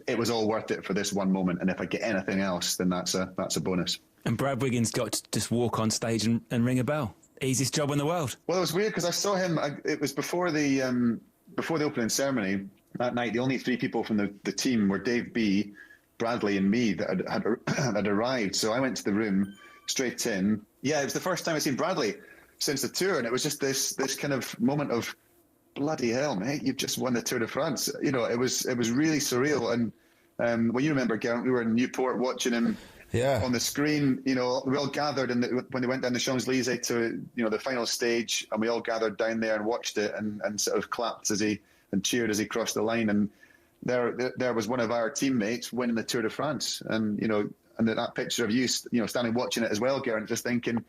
Speaker 6: it was all worth it for this one moment. And if I get anything else, then that's a bonus.
Speaker 2: And Brad Wiggins got to just walk on stage and ring a bell. Easiest job in the world.
Speaker 6: Well, it was weird because I saw him. It was before the opening ceremony that night. The only 3 people from the team were Dave B, Bradley, and me that had arrived. So I went to the room straight in. Yeah, it was the first time I'd seen Bradley since the tour, and it was just this kind of moment of bloody hell, mate! You've just won the Tour de France. You know, it was really surreal. And well, you remember, Geraint, we were in Newport watching him. Yeah. On the screen, you know, we all gathered, and when they went down the Champs-Élysées to, you know, the final stage, and we all gathered down there and watched it and sort of clapped and cheered as he crossed the line. And there was one of our teammates winning the Tour de France, and you know, and that picture of you know, standing watching it as well, Geraint, just thinking,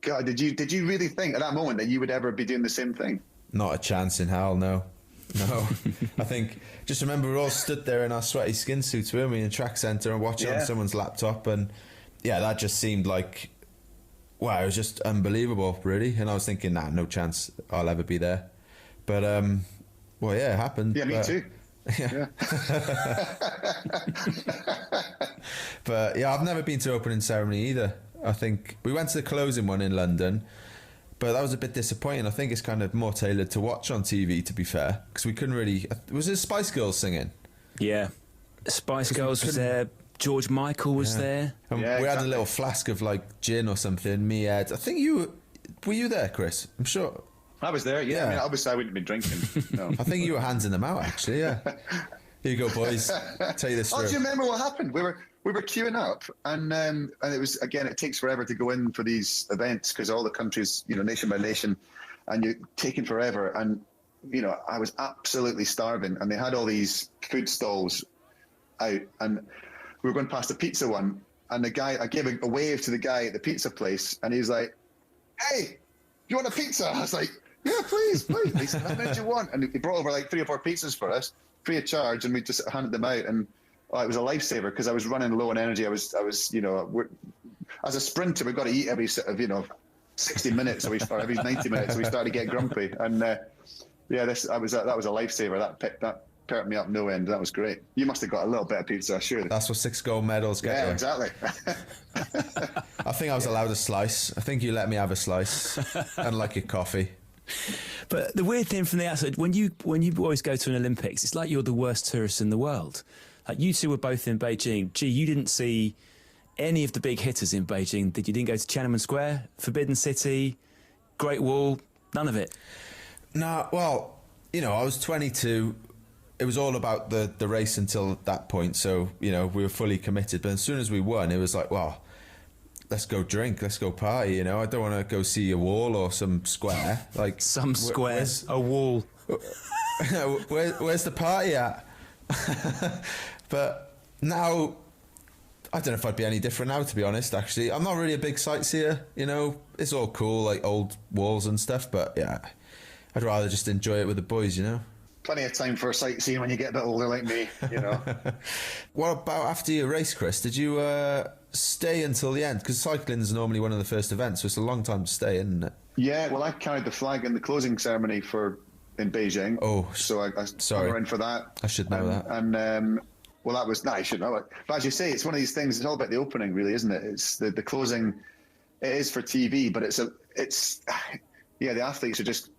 Speaker 6: God, did you really think at that moment that you would ever be doing the same thing?
Speaker 1: Not a chance in hell, no. I think, just remember, we all stood there in our sweaty skin suits, weren't we, in track centre and watching on someone's laptop, and yeah, that just seemed like, wow, it was just unbelievable, really. And I was thinking, nah, no chance I'll ever be there. But well, yeah, it happened.
Speaker 6: Yeah, me too.
Speaker 1: Yeah. But yeah, I've never been to opening ceremony either. I think we went to the closing one in London, but that was a bit disappointing. I think it's kind of more tailored to watch on TV, to be fair, because we couldn't really... Was it Spice Girls singing?
Speaker 2: Yeah. Spice Girls was there. George Michael was there.
Speaker 1: And we had a little flask of like gin or something. Me, Ed. I think were you there, Chris? I'm sure.
Speaker 6: I was there, yeah. I mean, obviously I wouldn't have been drinking. No.
Speaker 1: I think you were handing them out, actually, yeah. Here you go, boys. Tell you this
Speaker 6: through. Oh, do you remember what happened? We were queuing up, and it was, again, it takes forever to go in for these events because all the countries, you know, nation by nation, and you're taking forever. And, you know, I was absolutely starving, and they had all these food stalls out, and we were going past the pizza one, and the guy, I gave a wave to the guy at the pizza place, and he was like, "Hey, you want a pizza?" I was like, "Yeah, please." He said, "How many do you want?" And he brought over like 3 or 4 pizzas for us, free of charge, and we just handed them out. And it was a lifesaver because I was running low on energy. I was, you know, as a sprinter, we've got to eat every sort of, you know, 60 minutes, or every 90 minutes, so we started to get grumpy. And yeah, that was a lifesaver. That perked me up no end. That was great. You must have got a little bit of pizza, surely.
Speaker 1: That's what 6 gold medals get.
Speaker 6: Yeah, exactly.
Speaker 1: I think I was allowed a slice. I think you let me have a slice and like your coffee.
Speaker 2: But the weird thing from the outside, when you always go to an Olympics, it's like you're the worst tourist in the world. Like, you two were both in Beijing. Gee, you didn't see any of the big hitters in Beijing, did you? Didn't go to Tiananmen Square, Forbidden City, Great Wall, none of it?
Speaker 1: No, well, you know, I was 22. It was all about the race until that point. So, you know, we were fully committed. But as soon as we won, it was like, well, let's go drink, let's go party, you know. I don't want to go see a wall or some square. Like
Speaker 2: some square, a wall.
Speaker 1: Where's the party at? But now, I don't know if I'd be any different now, to be honest, actually. I'm not really a big sightseer, you know. It's all cool, like old walls and stuff, but yeah, I'd rather just enjoy it with the boys, you know.
Speaker 6: Plenty of time for sightseeing when you get a bit older like me, you know.
Speaker 1: What about after your race, Chris? Did you stay until the end? Because cycling's normally one of the first events, so it's a long time to stay, isn't it?
Speaker 6: Yeah, well, I carried the flag in the closing ceremony in Beijing.
Speaker 1: Oh,
Speaker 6: so I
Speaker 1: sorry.
Speaker 6: in for that.
Speaker 1: I should know that.
Speaker 6: And well, that was I should know it. But as you say, it's one of these things. It's all about the opening, really, isn't it? It's the closing. It is for TV, but it's the athletes are just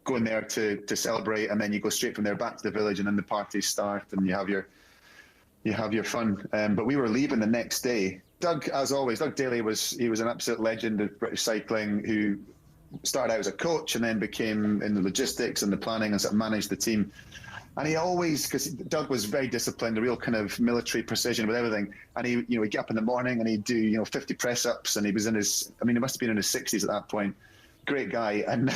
Speaker 6: going there to celebrate, and then you go straight from there back to the village, and then the parties start, and you have your fun. But we were leaving the next day. Doug, as always, Doug Daly was an absolute legend of British cycling, who started out as a coach and then became in the logistics and the planning and sort of managed the team. And he always, because Doug was very disciplined, a real kind of military precision with everything. And he'd get up in the morning and he'd do 50 press ups, and he was he must have been in his 60s at that point. Great guy. And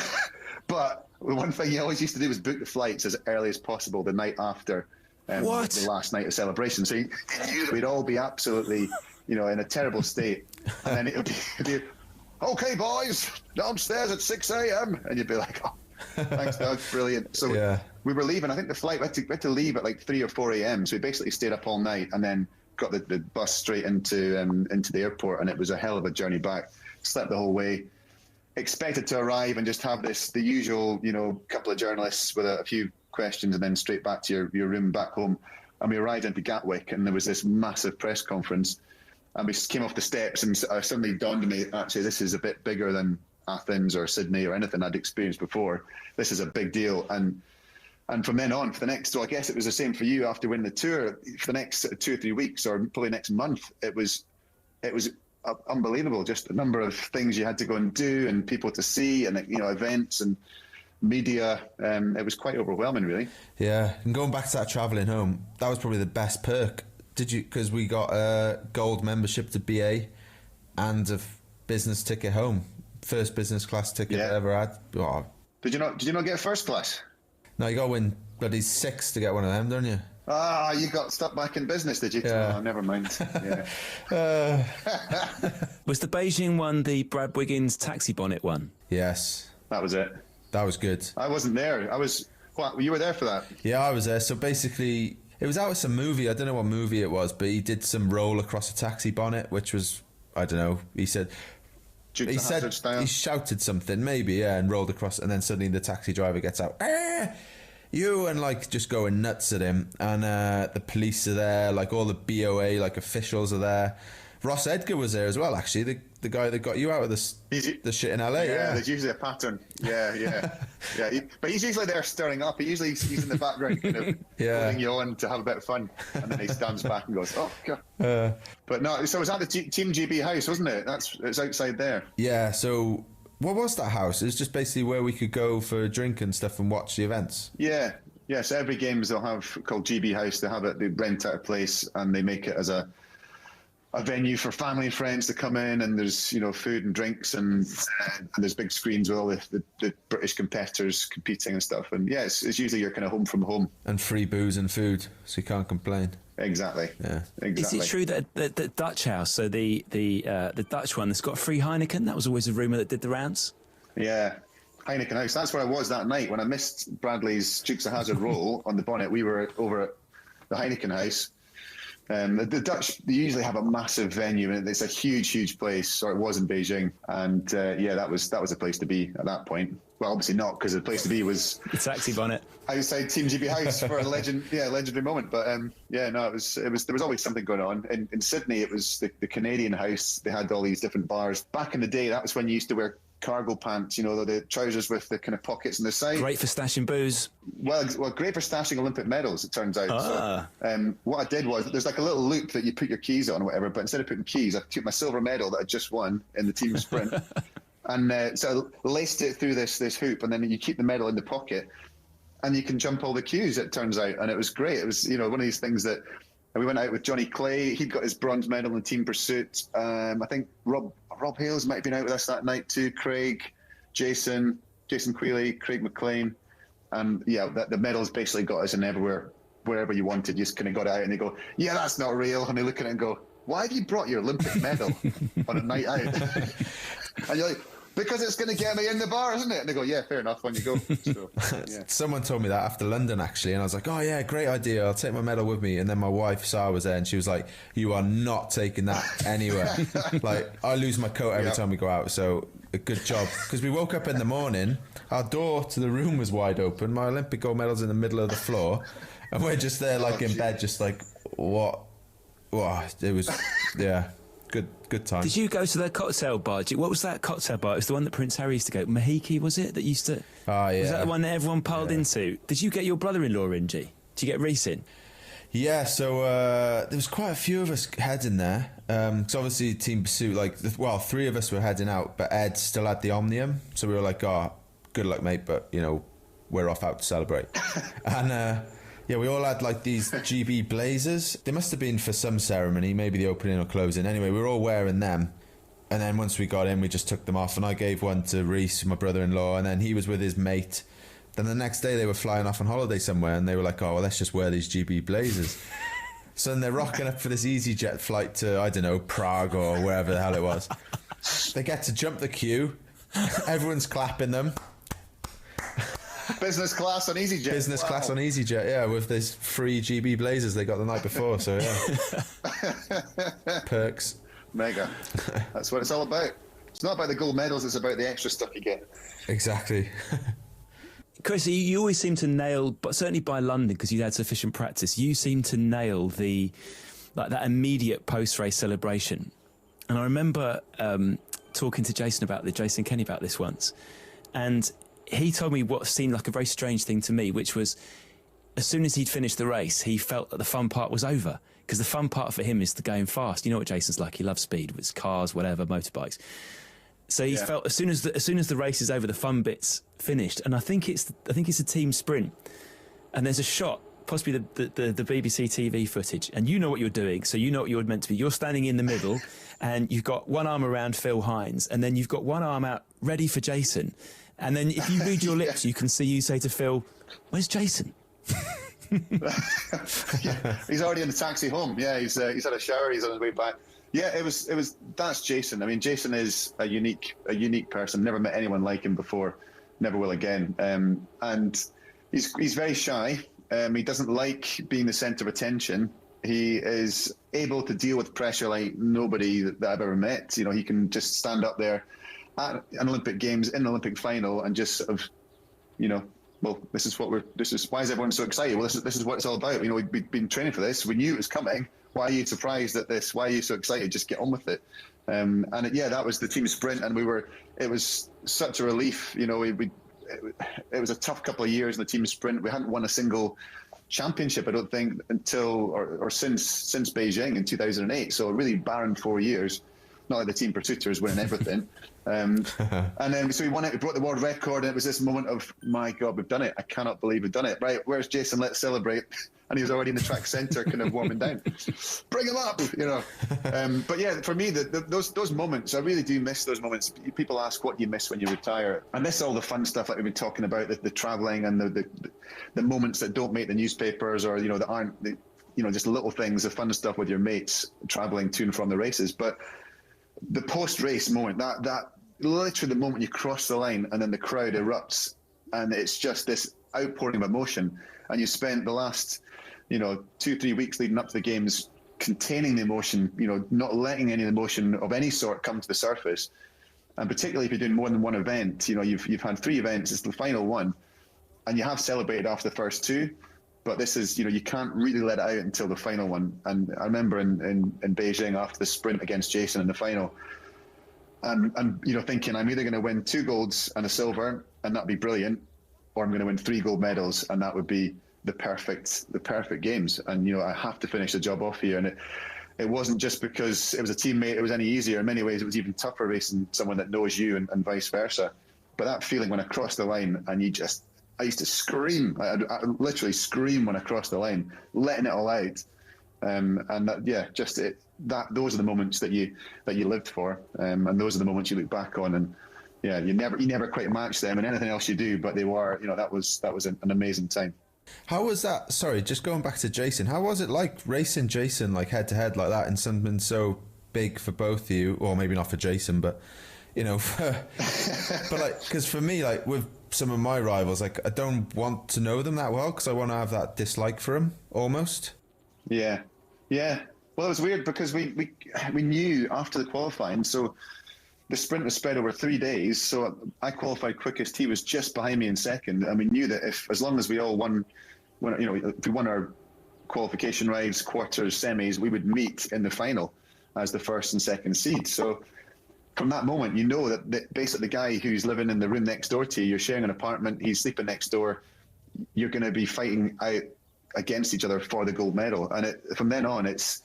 Speaker 6: but the one thing he always used to do was book the flights as early as possible the night after the last night of celebration. So he knew that we'd all be absolutely, in a terrible state. And then it would be okay, boys, downstairs at 6 a.m. And you'd be like, oh, thanks, Doug, brilliant. So we were leaving. I think the flight, we had to leave at like 3 or 4 a.m. So we basically stayed up all night and then got the bus straight into the airport. And it was a hell of a journey back. Slept the whole way. Expected to arrive and just have the usual, couple of journalists with a few questions and then straight back to your room back home. and we arrived into Gatwick, and there was this massive press conference, and we came off the steps, and suddenly dawned on me, actually, this is a bit bigger than Athens or Sydney or anything I'd experienced before. This is a big deal. And from then on, for the next, so I guess it was the same for you after winning the tour, for the next 2 or 3 weeks, or probably next month, it was unbelievable. Just the number of things you had to go and do, and people to see, and events and media. It was quite overwhelming, really.
Speaker 1: Yeah, and going back to that travelling home, that was probably the best perk. Did you? Because we got a gold membership to BA and a business ticket home. First business class ticket I ever had. Oh.
Speaker 6: Did you not get first class?
Speaker 1: No, you got to win bloody 6 to get one of them, don't you?
Speaker 6: Ah, you got stuck back in business, did you?
Speaker 1: Yeah.
Speaker 6: Oh, never mind. Yeah.
Speaker 2: Was the Beijing one the Brad Wiggins taxi bonnet one?
Speaker 1: Yes.
Speaker 6: That was it.
Speaker 1: That was good.
Speaker 6: I wasn't there. You were there for that?
Speaker 1: Yeah, I was there. So basically, it was out of some movie. I don't know what movie it was, but he did some roll across a taxi bonnet, which was, I don't know, he said... He shouted something, maybe, and rolled across, and then suddenly the taxi driver gets out, you, and just going nuts at him, and the police are there, all the BOA officials are there. Ross Edgar was there as well, actually, the guy that got you out of the shit in LA.
Speaker 6: Yeah, there's usually a pattern. Yeah. But he's usually there stirring up. He's in the background, kind of holding you on to have a bit of fun, and then he stands back and goes, "Oh God." But no, so it was at the Team GB house, wasn't it? It's outside there.
Speaker 1: Yeah. So what was that house? It was just basically where we could go for a drink and stuff and watch the events. Yeah.
Speaker 6: So every games they'll have called GB House. They have it. They rent out a place and they make it as a venue for family and friends to come in, and there's food and drinks, and there's big screens with all the British competitors competing and stuff. And it's usually you're kind of home from home
Speaker 1: and free booze and food, so you can't complain.
Speaker 6: Exactly.
Speaker 1: Yeah.
Speaker 6: Exactly.
Speaker 2: Is it true that the Dutch house, so the Dutch one that's got free Heineken, that was always a rumour that did the rounds?
Speaker 6: Yeah. Heineken House. That's where I was that night when I missed Bradley's Dukes of Hazzard roll on the bonnet. We were over at the Heineken House. The Dutch, they usually have a massive venue, and it's a huge place, or it was in Beijing, and that was a place to be at that point. Well, obviously not, because the place to be was
Speaker 2: the taxi bonnet
Speaker 6: outside Team GB House for a legendary moment. But it was there was always something going on. In Sydney, it was the Canadian House. They had all these different bars. Back in the day, that was when you used to wear cargo pants, the trousers with the kind of pockets on the side.
Speaker 2: Great for stashing booze.
Speaker 6: Well, great for stashing Olympic medals, it turns out. So, what I did was, there's a little loop that you put your keys on or whatever, but instead of putting keys, I took my silver medal that I just won in the team sprint, and so I laced it through this hoop, and then you keep the medal in the pocket, and you can jump all the queues, it turns out, and it was great. It was, one of these things that... And we went out with Johnny Clay. He'd got his bronze medal in team pursuit. I think Rob Hales might have been out with us that night too. Craig, Jason Quealy, Craig McLean. And the medals basically got us in wherever you wanted. You just kind of got it out, and they go, "Yeah, that's not real." And they look at it and go, "Why have you brought your Olympic medal on a night out?" And you're like, "Because it's going to get me in the bar, isn't it?" And they go, "Yeah, fair enough, when you go." So,
Speaker 1: Someone told me that after London, actually, and I was like, "Oh yeah, great idea, I'll take my medal with me." And then my wife, Sarah, was there, and she was like, "You are not taking that anywhere." I lose my coat every time we go out, so a good job. Because we woke up in the morning, our door to the room was wide open, my Olympic gold medal's in the middle of the floor, and we're just there in bed, just what? It was, Good time.
Speaker 2: Did you go to the cocktail bar? What was that cocktail bar? It was the one that Prince Harry used to go. Mahiki, was it? That used to...
Speaker 1: Oh, yeah.
Speaker 2: Was that the one that everyone piled into? Did you get your brother-in-law in, G? Did you get Reese in?
Speaker 1: Yeah, so there was quite a few of us heading there. Because obviously Team Pursuit, 3 of us were heading out, but Ed still had the Omnium. So we were like, good luck, mate, but, we're off out to celebrate. And... we all had these GB blazers. They must have been for some ceremony, maybe the opening or closing. Anyway, we were all wearing them. And then once we got in, we just took them off. And I gave one to Reese, my brother-in-law, and then he was with his mate. Then the next day they were flying off on holiday somewhere, and they were like, "Oh, well, let's just wear these GB blazers." So then they're rocking up for this EasyJet flight to, I don't know, Prague or wherever the hell it was. They get to jump the queue. Everyone's clapping them.
Speaker 6: Business class on EasyJet.
Speaker 1: Business class on EasyJet, yeah, with these free GB blazers they got the night before, so yeah. Perks.
Speaker 6: Mega. That's what it's all about. It's not about the gold medals, it's about the extra stuff you get.
Speaker 1: Exactly.
Speaker 2: Chris, you always seem to nail, but certainly by London, because you had sufficient practice, you seem to nail that immediate post-race celebration. And I remember talking to Jason Kenny about this once, and he told me what seemed like a very strange thing to me, which was as soon as he'd finished the race, he felt that the fun part was over, because the fun part for him is the going fast. You know what Jason's like; he loves speed, with cars, whatever, motorbikes. So he felt as soon as the race is over, the fun bit's finished. And I think it's a team sprint, and there's a shot, possibly the BBC TV footage, and you know what you're doing, so you know what you're meant to be. You're standing in the middle, and you've got one arm around Phil Hines, and then you've got one arm out ready for Jason. And then if you read your lips, you can see you say to Phil, "Where's Jason?"
Speaker 6: He's already in the taxi home. Yeah, he's had a shower. He's on his way back. Yeah, it was. That's Jason. I mean, Jason is a unique person. Never met anyone like him before. Never will again. And he's very shy. He doesn't like being the centre of attention. He is able to deal with pressure like nobody that I've ever met. You know, he can just stand up there at an Olympic Games, in an Olympic final, and just sort of, you know, well, this is why is everyone so excited? Well, this is what it's all about. You know, we've been training for this. We knew it was coming. Why are you surprised at this? Why are you so excited? Just get on with it. That was the team sprint, and it was such a relief. You know, it was a tough couple of years in the team sprint. We hadn't won a single championship, I don't think, until or since Beijing in 2008. So a really barren 4 years. Not like the team pursuiters winning everything. And then so we won it. We broke the world record, and it was this moment of, my God, we've done it. I cannot believe we've done it. Right, where's Jason? Let's celebrate. And he was already in the track centre, kind of warming down. Bring him up, you know. But yeah, for me, those moments, I really do miss those moments. People ask, what do you miss when you retire? I miss all the fun stuff like we've been talking about, the travelling and the moments that don't make the newspapers, or, you know, that aren't, you know, just little things, the fun stuff with your mates, travelling to and from the races. But the post-race moment, that literally the moment you cross the line and then the crowd erupts, and it's just this outpouring of emotion, and you spent the last, you know, 2-3 weeks leading up to the games containing the emotion, you know, not letting any emotion of any sort come to the surface. And particularly if you're doing more than one event, you know, you've had 3 events, it's the final one, and you have celebrated after the first 2, but this is, you know, you can't really let it out until the final one. And I remember in Beijing, after the sprint against Jason in the final, and you know, thinking, I'm either going to win 2 golds and a silver, and that'd be brilliant, or I'm going to win 3 gold medals, and that would be the perfect games. And, you know, I have to finish the job off here. And it wasn't just because it was a teammate, it was any easier. In many ways, it was even tougher racing someone that knows you, and vice versa. But that feeling when I crossed the line, and I used to scream. I literally scream when I crossed the line, letting it all out. Those are the moments that you lived for, and those are the moments you look back on. And yeah, you never quite match them in anything else you do, but they were, you know, that was an amazing time.
Speaker 1: How was that? Sorry, just going back to Jason. How was it like racing Jason, like head to head like that, in something so big for both of you, or maybe not for Jason, but, you know, but like, because for me, like with some of my rivals, like I don't want to know them that well, because I want to have that dislike for them almost.
Speaker 6: Yeah. Well, it was weird because we knew after the qualifying, so the sprint was spread over 3 days. So I qualified quickest. He was just behind me in second, and we knew that as long as we all won, you know, if we won our qualification rides, quarters, semis, we would meet in the final as the first and second seed. So from that moment, you know that basically the guy who's living in the room next door to you, you're sharing an apartment, he's sleeping next door, you're going to be fighting out against each other for the gold medal. And from then on, it's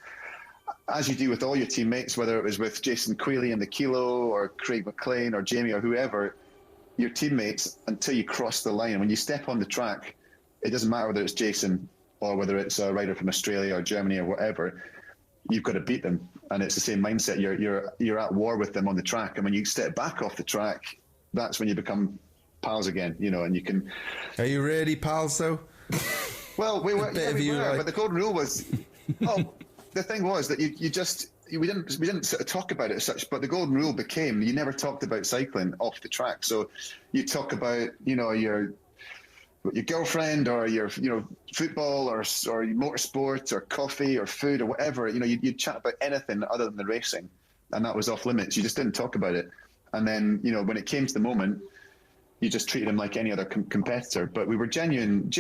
Speaker 6: as you do with all your teammates, whether it was with Jason Quealy in the kilo, or Craig McLean, or Jamie, or whoever, your teammates, until you cross the line. When you step on the track, it doesn't matter whether it's Jason or whether it's a rider from Australia or Germany or whatever, you've got to beat them. And it's the same mindset. You're at war with them on the track. And when you step back off the track, that's when you become pals again, you know, and you can...
Speaker 1: Are you really pals, though?
Speaker 6: Well, we were, but the golden rule was... the thing was that we didn't sort of talk about it as such, but the golden rule became you never talked about cycling off the track. So you talk about, you know, your girlfriend, or your, you know, football, or motorsport, or coffee, or food, or whatever. You know, you'd chat about anything other than the racing, and that was off limits. You just didn't talk about it. And then, you know, when it came to the moment, you just treated him like any other competitor. But we were genuine.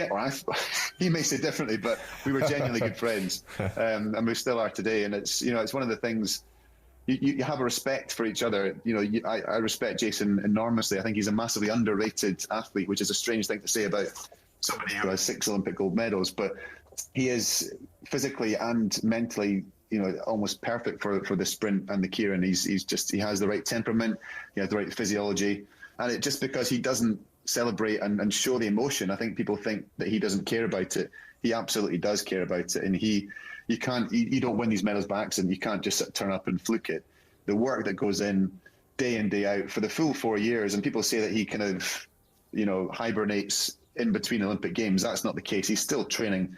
Speaker 6: He may say differently, but we were genuinely good friends, and we still are today. And it's it's one of the things. You have a respect for each other. I respect Jason enormously. I think he's a massively underrated athlete, which is a strange thing to say about somebody who has 6 Olympic gold medals. But he is physically and mentally, almost perfect for the sprint and the keirin. He has the right temperament, he has the right physiology, and it just because he doesn't celebrate and show the emotion, I think people think that he doesn't care about it. He absolutely does care about it, and you don't win these medals by accident. You can't just turn up and fluke it. The work that goes in day out for the full 4 years, and people say that he kind of, hibernates in between Olympic Games. That's not the case. He's still training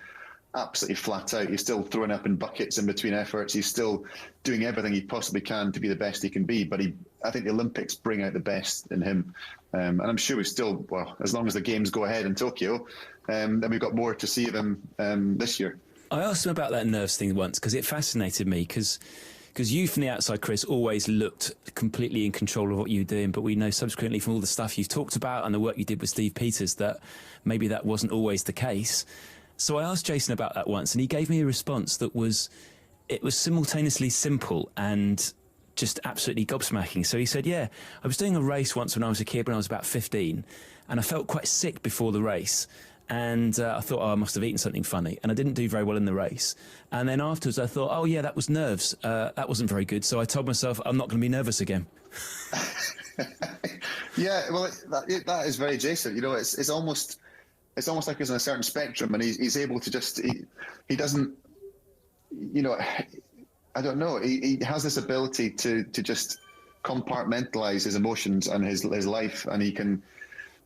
Speaker 6: absolutely flat out. He's still throwing up in buckets in between efforts. He's still doing everything he possibly can to be the best he can be. But I think the Olympics bring out the best in him. And I'm sure we still, as long as the games go ahead in Tokyo, then we've got more to see of him this year.
Speaker 2: I asked him about that nerves thing once because it fascinated me because you from the outside, Chris, always looked completely in control of what you were doing, but we know subsequently from all the stuff you've talked about and the work you did with Steve Peters that maybe that wasn't always the case. So I asked Jason about that once, and he gave me a response that was simultaneously simple and just absolutely gobsmacking. So he said, I was doing a race once when I was a kid, when I was about 15, and I felt quite sick before the race. And I thought, I must have eaten something funny. And I didn't do very well in the race. And then afterwards I thought, that was nerves. That wasn't very good. So I told myself I'm not going to be nervous again.
Speaker 6: Yeah, well, that is very Jason. It's almost like he's on a certain spectrum, and he's able to just, he doesn't, I don't know. He has this ability to just compartmentalize his emotions and his life. And he can,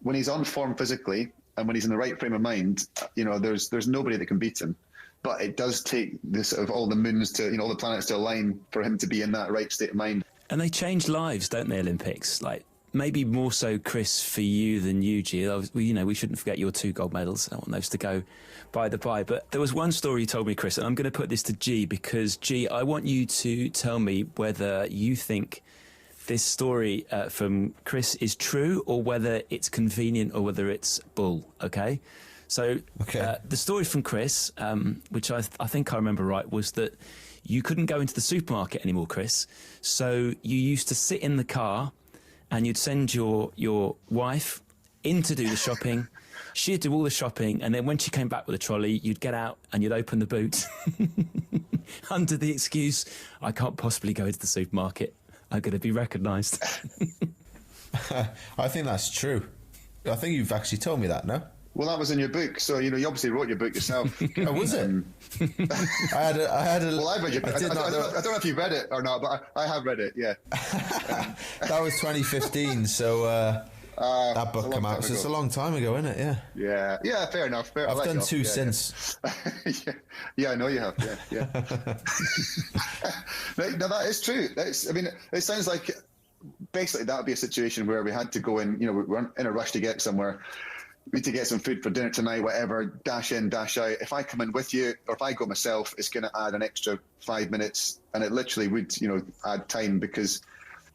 Speaker 6: when he's on form physically, and when he's in the right frame of mind, there's nobody that can beat him. But it does take this of all the moons to, all the planets to align for him to be in that right state of mind.
Speaker 2: And they change lives, don't they, Olympics? Like, maybe more so, Chris, for you than you, G. We shouldn't forget your 2 gold medals. I don't want those to go by the by. But there was one story you told me, Chris, and I'm going to put this to G because, G, I want you to tell me whether you think this story from Chris is true or whether it's convenient or whether it's bull, okay? So the story from Chris, which I think I remember right, was that you couldn't go into the supermarket anymore, Chris. So you used to sit in the car and you'd send your wife in to do the shopping. She'd do all the shopping, and then when she came back with a trolley, you'd get out and you'd open the boot under the excuse, I can't possibly go into the supermarket. I'm going to be recognised.
Speaker 1: I think that's true. I think you've actually told me that, no?
Speaker 6: Well, that was in your book, so you obviously wrote your book yourself.
Speaker 1: Oh, was it? I had a.
Speaker 6: Well, I read your book. I don't know if you read it or not, but I have read it. Yeah.
Speaker 1: That was 2015, so that book came out. So it's a long time ago, isn't it? Yeah.
Speaker 6: Yeah. Fair enough.
Speaker 1: I've done 2 since.
Speaker 6: Yeah, I know you have. Yeah. No, that is true. It sounds like basically that would be a situation where we had to go in. We're in a rush to get somewhere. We need to get some food for dinner tonight, whatever, dash in, dash out. If I come in with you or if I go myself, it's going to add an extra 5 minutes. And it literally would, add time because,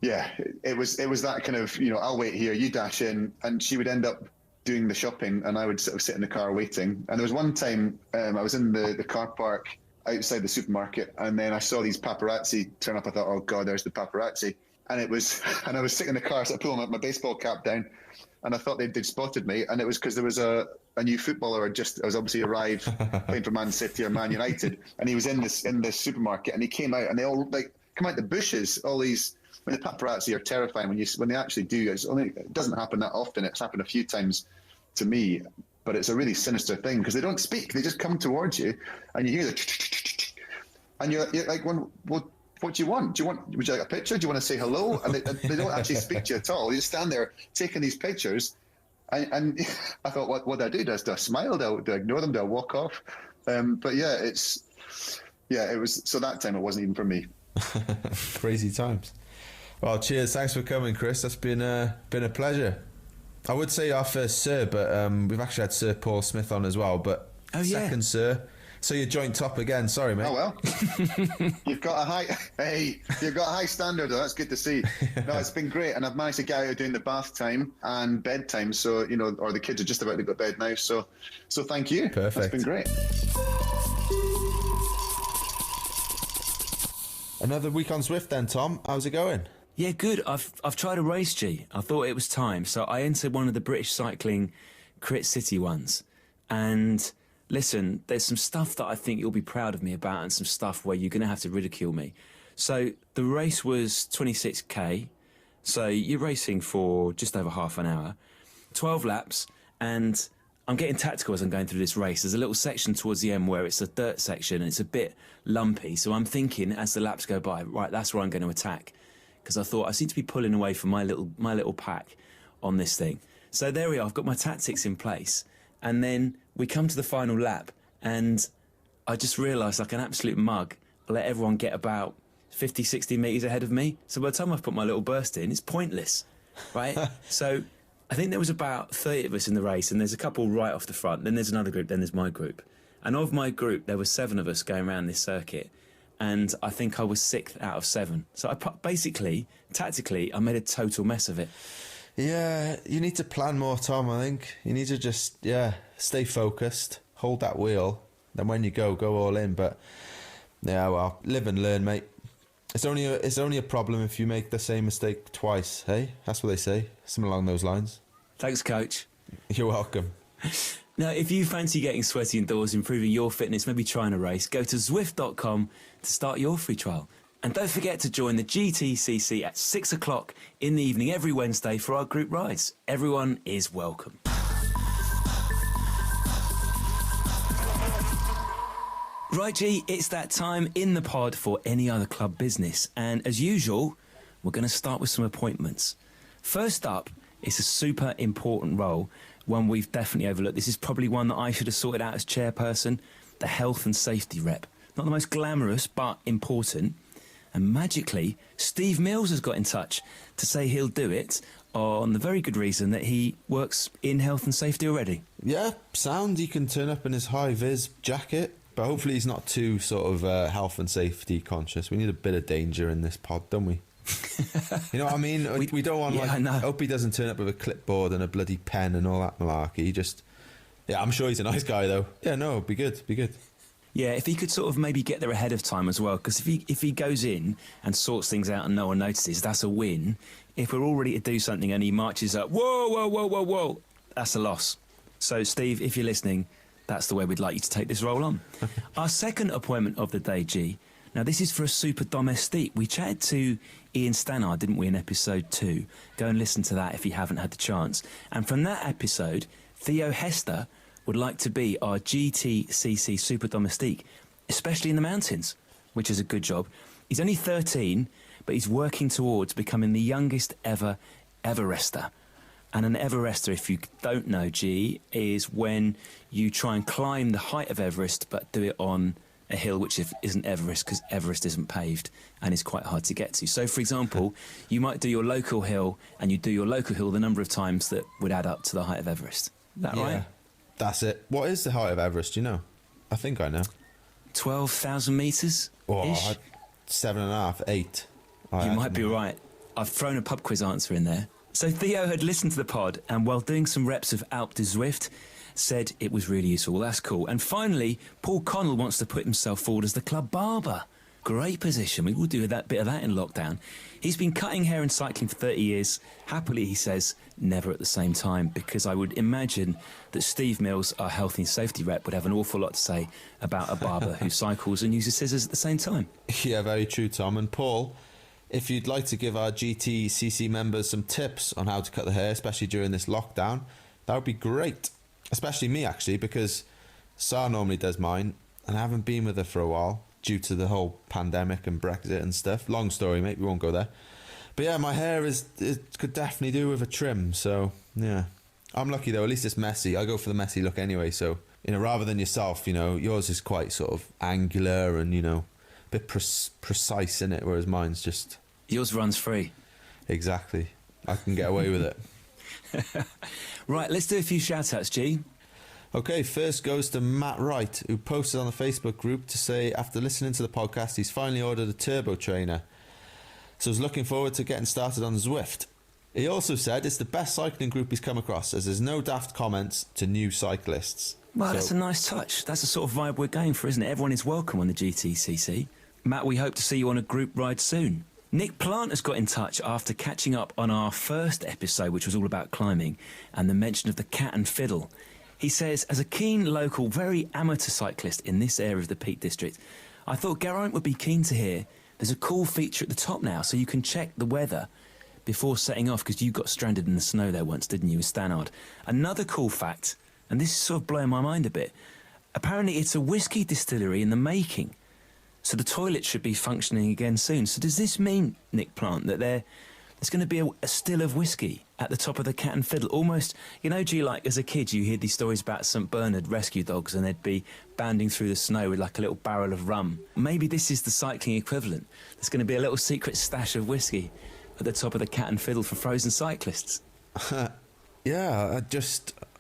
Speaker 6: it was that kind of, I'll wait here, you dash in. And she would end up doing the shopping and I would sort of sit in the car waiting. And there was one time I was in the car park outside the supermarket and then I saw these paparazzi turn up. I thought, oh God, there's the paparazzi. And I was sitting in the car, so I pulled my baseball cap down. And I thought they'd spotted me, and it was because there was a new footballer was obviously arrived playing for Man City or Man United, and he was in this supermarket, and he came out, and they all come out the bushes. All these, the paparazzi are terrifying when they actually do. It doesn't happen that often. It's happened a few times to me, but it's a really sinister thing because they don't speak; they just come towards you, and you hear and you're like, what do you want? Would you like a picture? Do you want to say hello? And they don't actually speak to you at all. You just stand there taking these pictures. And I thought, what do I do? Do I smile? Do I ignore them? Do I walk off? But it was, so that time it wasn't even for me.
Speaker 1: Crazy times. Well, cheers. Thanks for coming, Chris. That's been a pleasure. I would say our first Sir, but we've actually had Sir Paul Smith on as well. But second Sir, So you're joint top again. Sorry, mate.
Speaker 6: Oh well, you've got a high standard. Though. That's good to see. No, it's been great, and I've managed to get out doing the bath time and bedtime. So or the kids are just about to go to bed now. So thank you.
Speaker 1: Perfect.
Speaker 6: That's been great.
Speaker 1: Another week on Zwift then, Tom. How's it going?
Speaker 2: Yeah, good. I've tried a race, G. I thought it was time, so I entered one of the British Cycling Crit City ones, and. Listen, there's some stuff that I think you'll be proud of me about and some stuff where you're going to have to ridicule me. So the race was 26k. So you're racing for just over half an hour, 12 laps, and I'm getting tactical as I'm going through this race. There's a little section towards the end where it's a dirt section and it's a bit lumpy. So I'm thinking as the laps go by, right, that's where I'm going to attack. Because I thought I seem to be pulling away from my little pack on this thing. So there we are. I've got my tactics in place. And then we come to the final lap, and I just realised, like an absolute mug, I let everyone get about 50, 60 metres ahead of me. So by the time I've put my little burst in, it's pointless, right? So I think there was about 30 of us in the race, and there's a couple right off the front. Then there's another group, then there's my group. And of my group, there were 7 of us going around this circuit, and I think I was 6th out of 7. So tactically, I made a total mess of it.
Speaker 1: Yeah, you need to plan more, Tom, I think. You need to just, stay focused, hold that wheel, then when you go all in. But, yeah, well, live and learn, mate. It's only a problem if you make the same mistake twice, hey? That's what they say, something along those lines.
Speaker 2: Thanks, coach.
Speaker 1: You're welcome.
Speaker 2: Now, if you fancy getting sweaty indoors, improving your fitness, maybe trying a race, go to Zwift.com to start your free trial. And don't forget to join the GTCC at 6 o'clock in the evening every Wednesday for our group rides. Everyone is welcome. Right, G, it's that time in the pod for Any Other Club Business. And as usual, we're going to start with some appointments. First up, it's a super important role, one we've definitely overlooked. This is probably one that I should have sorted out as chairperson, the health and safety rep. Not the most glamorous, but important. And magically, Steve Mills has got in touch to say he'll do it on the very good reason that he works in health and safety already.
Speaker 1: Yeah, sound. He can turn up in his high-vis jacket, but hopefully he's not too sort of health and safety conscious. We need a bit of danger in this pod, don't we? You know what I mean? We don't want, I hope he doesn't turn up with a clipboard and a bloody pen and all that malarkey. I'm sure he's a nice guy, though. Yeah, no, it'd be good.
Speaker 2: Yeah, if he could sort of maybe get there ahead of time as well, because if he goes in and sorts things out and no one notices, that's a win. If we're all ready to do something and he marches up, whoa, that's a loss. So, Steve, if you're listening, that's the way we'd like you to take this role on. Our second appointment of the day, G. Now, this is for a super domestique. We chatted to Ian Stannard, didn't we, in episode 2? Go and listen to that if you haven't had the chance. And from that episode, Theo Hester would like to be our GTCC super domestique, especially in the mountains, which is a good job. He's only 13, but he's working towards becoming the youngest ever Everester. And an Everester, if you don't know, G, is when you try and climb the height of Everest, but do it on a hill which isn't Everest, because Everest isn't paved and is quite hard to get to. So, for example, you might do your local hill, and you do your local hill the number of times that would add up to the height of Everest. Is that right?
Speaker 1: That's it. What is the height of Everest, do you know? I think I know.
Speaker 2: 12,000 metres?
Speaker 1: Oh, 7.5, 8.
Speaker 2: You might be right. I've thrown a pub quiz answer in there. So Theo had listened to the pod, and while doing some reps of Alpe de Zwift, said it was really useful. That's cool. And finally, Paul Connell wants to put himself forward as the club barber. Great position. We will do that bit of that in lockdown. He's been cutting hair and cycling for 30 years. Happily, he says, never at the same time, because I would imagine that Steve Mills, our health and safety rep, would have an awful lot to say about a barber who cycles and uses scissors at the same time.
Speaker 1: Yeah, very true, Tom. And Paul, if you'd like to give our GTCC members some tips on how to cut the hair, especially during this lockdown, that would be great. Especially me, actually, because Sarah normally does mine, and I haven't been with her for a while due to the whole pandemic and Brexit and stuff. Long story, mate, we won't go there. But yeah, my hair could definitely do with a trim, so yeah. I'm lucky though, at least it's messy. I go for the messy look anyway, so, rather than yourself, yours is quite sort of angular and, a bit precise in it, whereas mine's just...
Speaker 2: Yours runs free.
Speaker 1: Exactly. I can get away with it.
Speaker 2: Right, let's do a few shout-outs, G.
Speaker 1: Okay, first goes to Matt Wright, who posted on the Facebook group to say after listening to the podcast, he's finally ordered a turbo trainer. So he's looking forward to getting started on Zwift. He also said it's the best cycling group he's come across, as there's no daft comments to new cyclists.
Speaker 2: Well, that's a nice touch. That's the sort of vibe we're going for, isn't it? Everyone is welcome on the GTCC. Matt, we hope to see you on a group ride soon. Nick Plant has got in touch after catching up on our first episode, which was all about climbing, and the mention of the Cat and Fiddle. He says, as a keen local, very amateur cyclist in this area of the Peak District, I thought Geraint would be keen to hear there's a cool feature at the top now, so you can check the weather before setting off, because you got stranded in the snow there once, didn't you, with Stannard? Another cool fact, and this is sort of blowing my mind a bit, apparently it's a whiskey distillery in the making, so the toilet should be functioning again soon. So does this mean, Nick Plant, that there's going to be a still of whiskey at the top of the Cat and Fiddle? Almost, G, like as a kid, you hear these stories about St Bernard rescue dogs and they'd be bounding through the snow with like a little barrel of rum. Maybe this is the cycling equivalent. There's going to be a little secret stash of whiskey at the top of the Cat and Fiddle for frozen cyclists.
Speaker 1: Yeah, a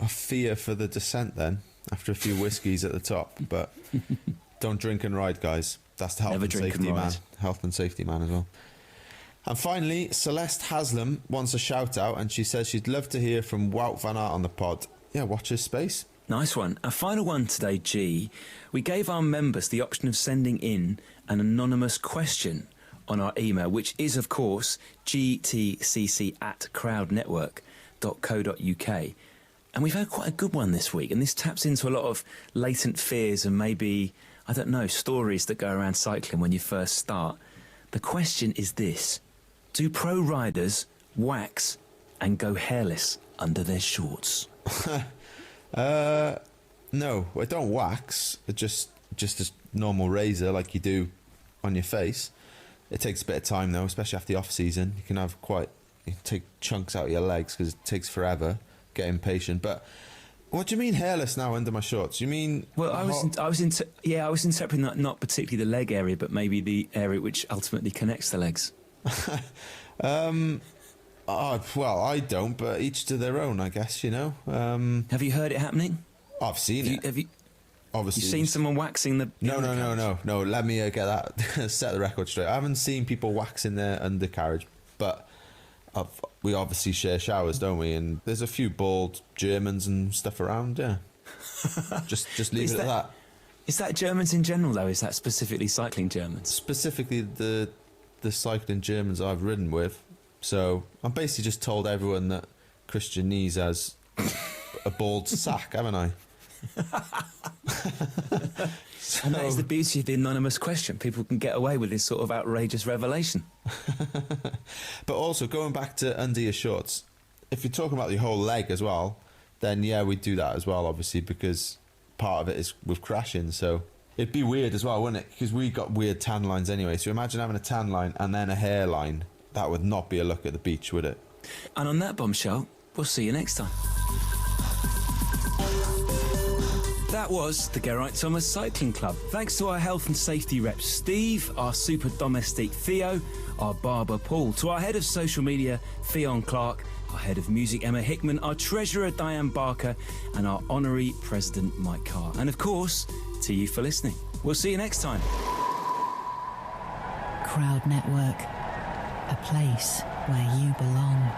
Speaker 1: fear for the descent then, after a few whiskies at the top. But don't drink and ride, guys. That's the health and safety man. Health and safety man as well. And finally, Celeste Haslam wants a shout out, and she says she'd love to hear from Wout van Aert on the pod. Yeah, watch his space.
Speaker 2: Nice one. A final one today, G. We gave our members the option of sending in an anonymous question on our email, which is, of course, gtcc@crowdnetwork.co.uk. And we've had quite a good one this week, and this taps into a lot of latent fears and maybe, I don't know, stories that go around cycling when you first start. The question is this: do pro riders wax and go hairless under their shorts?
Speaker 1: No, I don't wax. It just a normal razor like you do on your face. It takes a bit of time though, especially after the off season. You can take chunks out of your legs because it takes forever. Get impatient. But what do you mean hairless now under my shorts? You mean?
Speaker 2: Well, I was interpreting that not particularly the leg area, but maybe the area which ultimately connects the legs.
Speaker 1: Well, I don't, but each to their own, I guess.
Speaker 2: Have you heard it happening?
Speaker 1: I've seen it.
Speaker 2: Have you?
Speaker 1: Obviously,
Speaker 2: you've seen someone waxing the
Speaker 1: No. Let me get that set the record straight. I haven't seen people waxing their undercarriage, but we obviously share showers, don't we? And there's a few bald Germans and stuff around. Yeah, just leave it at that.
Speaker 2: Is that Germans in general, though? Is that specifically cycling Germans?
Speaker 1: Specifically the cycling Germans I've ridden with. So I'm basically just told everyone that Christian Nies has a bald sack, haven't I?
Speaker 2: And that is the beauty of the anonymous question. People can get away with this sort of outrageous revelation.
Speaker 1: But also, going back to under your shorts, if you're talking about your whole leg as well, then yeah, we do that as well, obviously, because part of it is with crashing. So it'd be weird as well, wouldn't it? Because we got weird tan lines anyway. So imagine having a tan line and then a hairline. That would not be a look at the beach, would it?
Speaker 2: And on that bombshell, we'll see you next time. That was the Geraint Thomas Cycling Club. Thanks to our health and safety reps Steve, our super domestique Theo, our barber Paul, to our head of social media Fionn Clark, our head of music Emma Hickman, our treasurer Diane Barker, and our honorary president Mike Carr. And of course, to you for listening. We'll see you next time.
Speaker 7: Crowd Network, a place where you belong.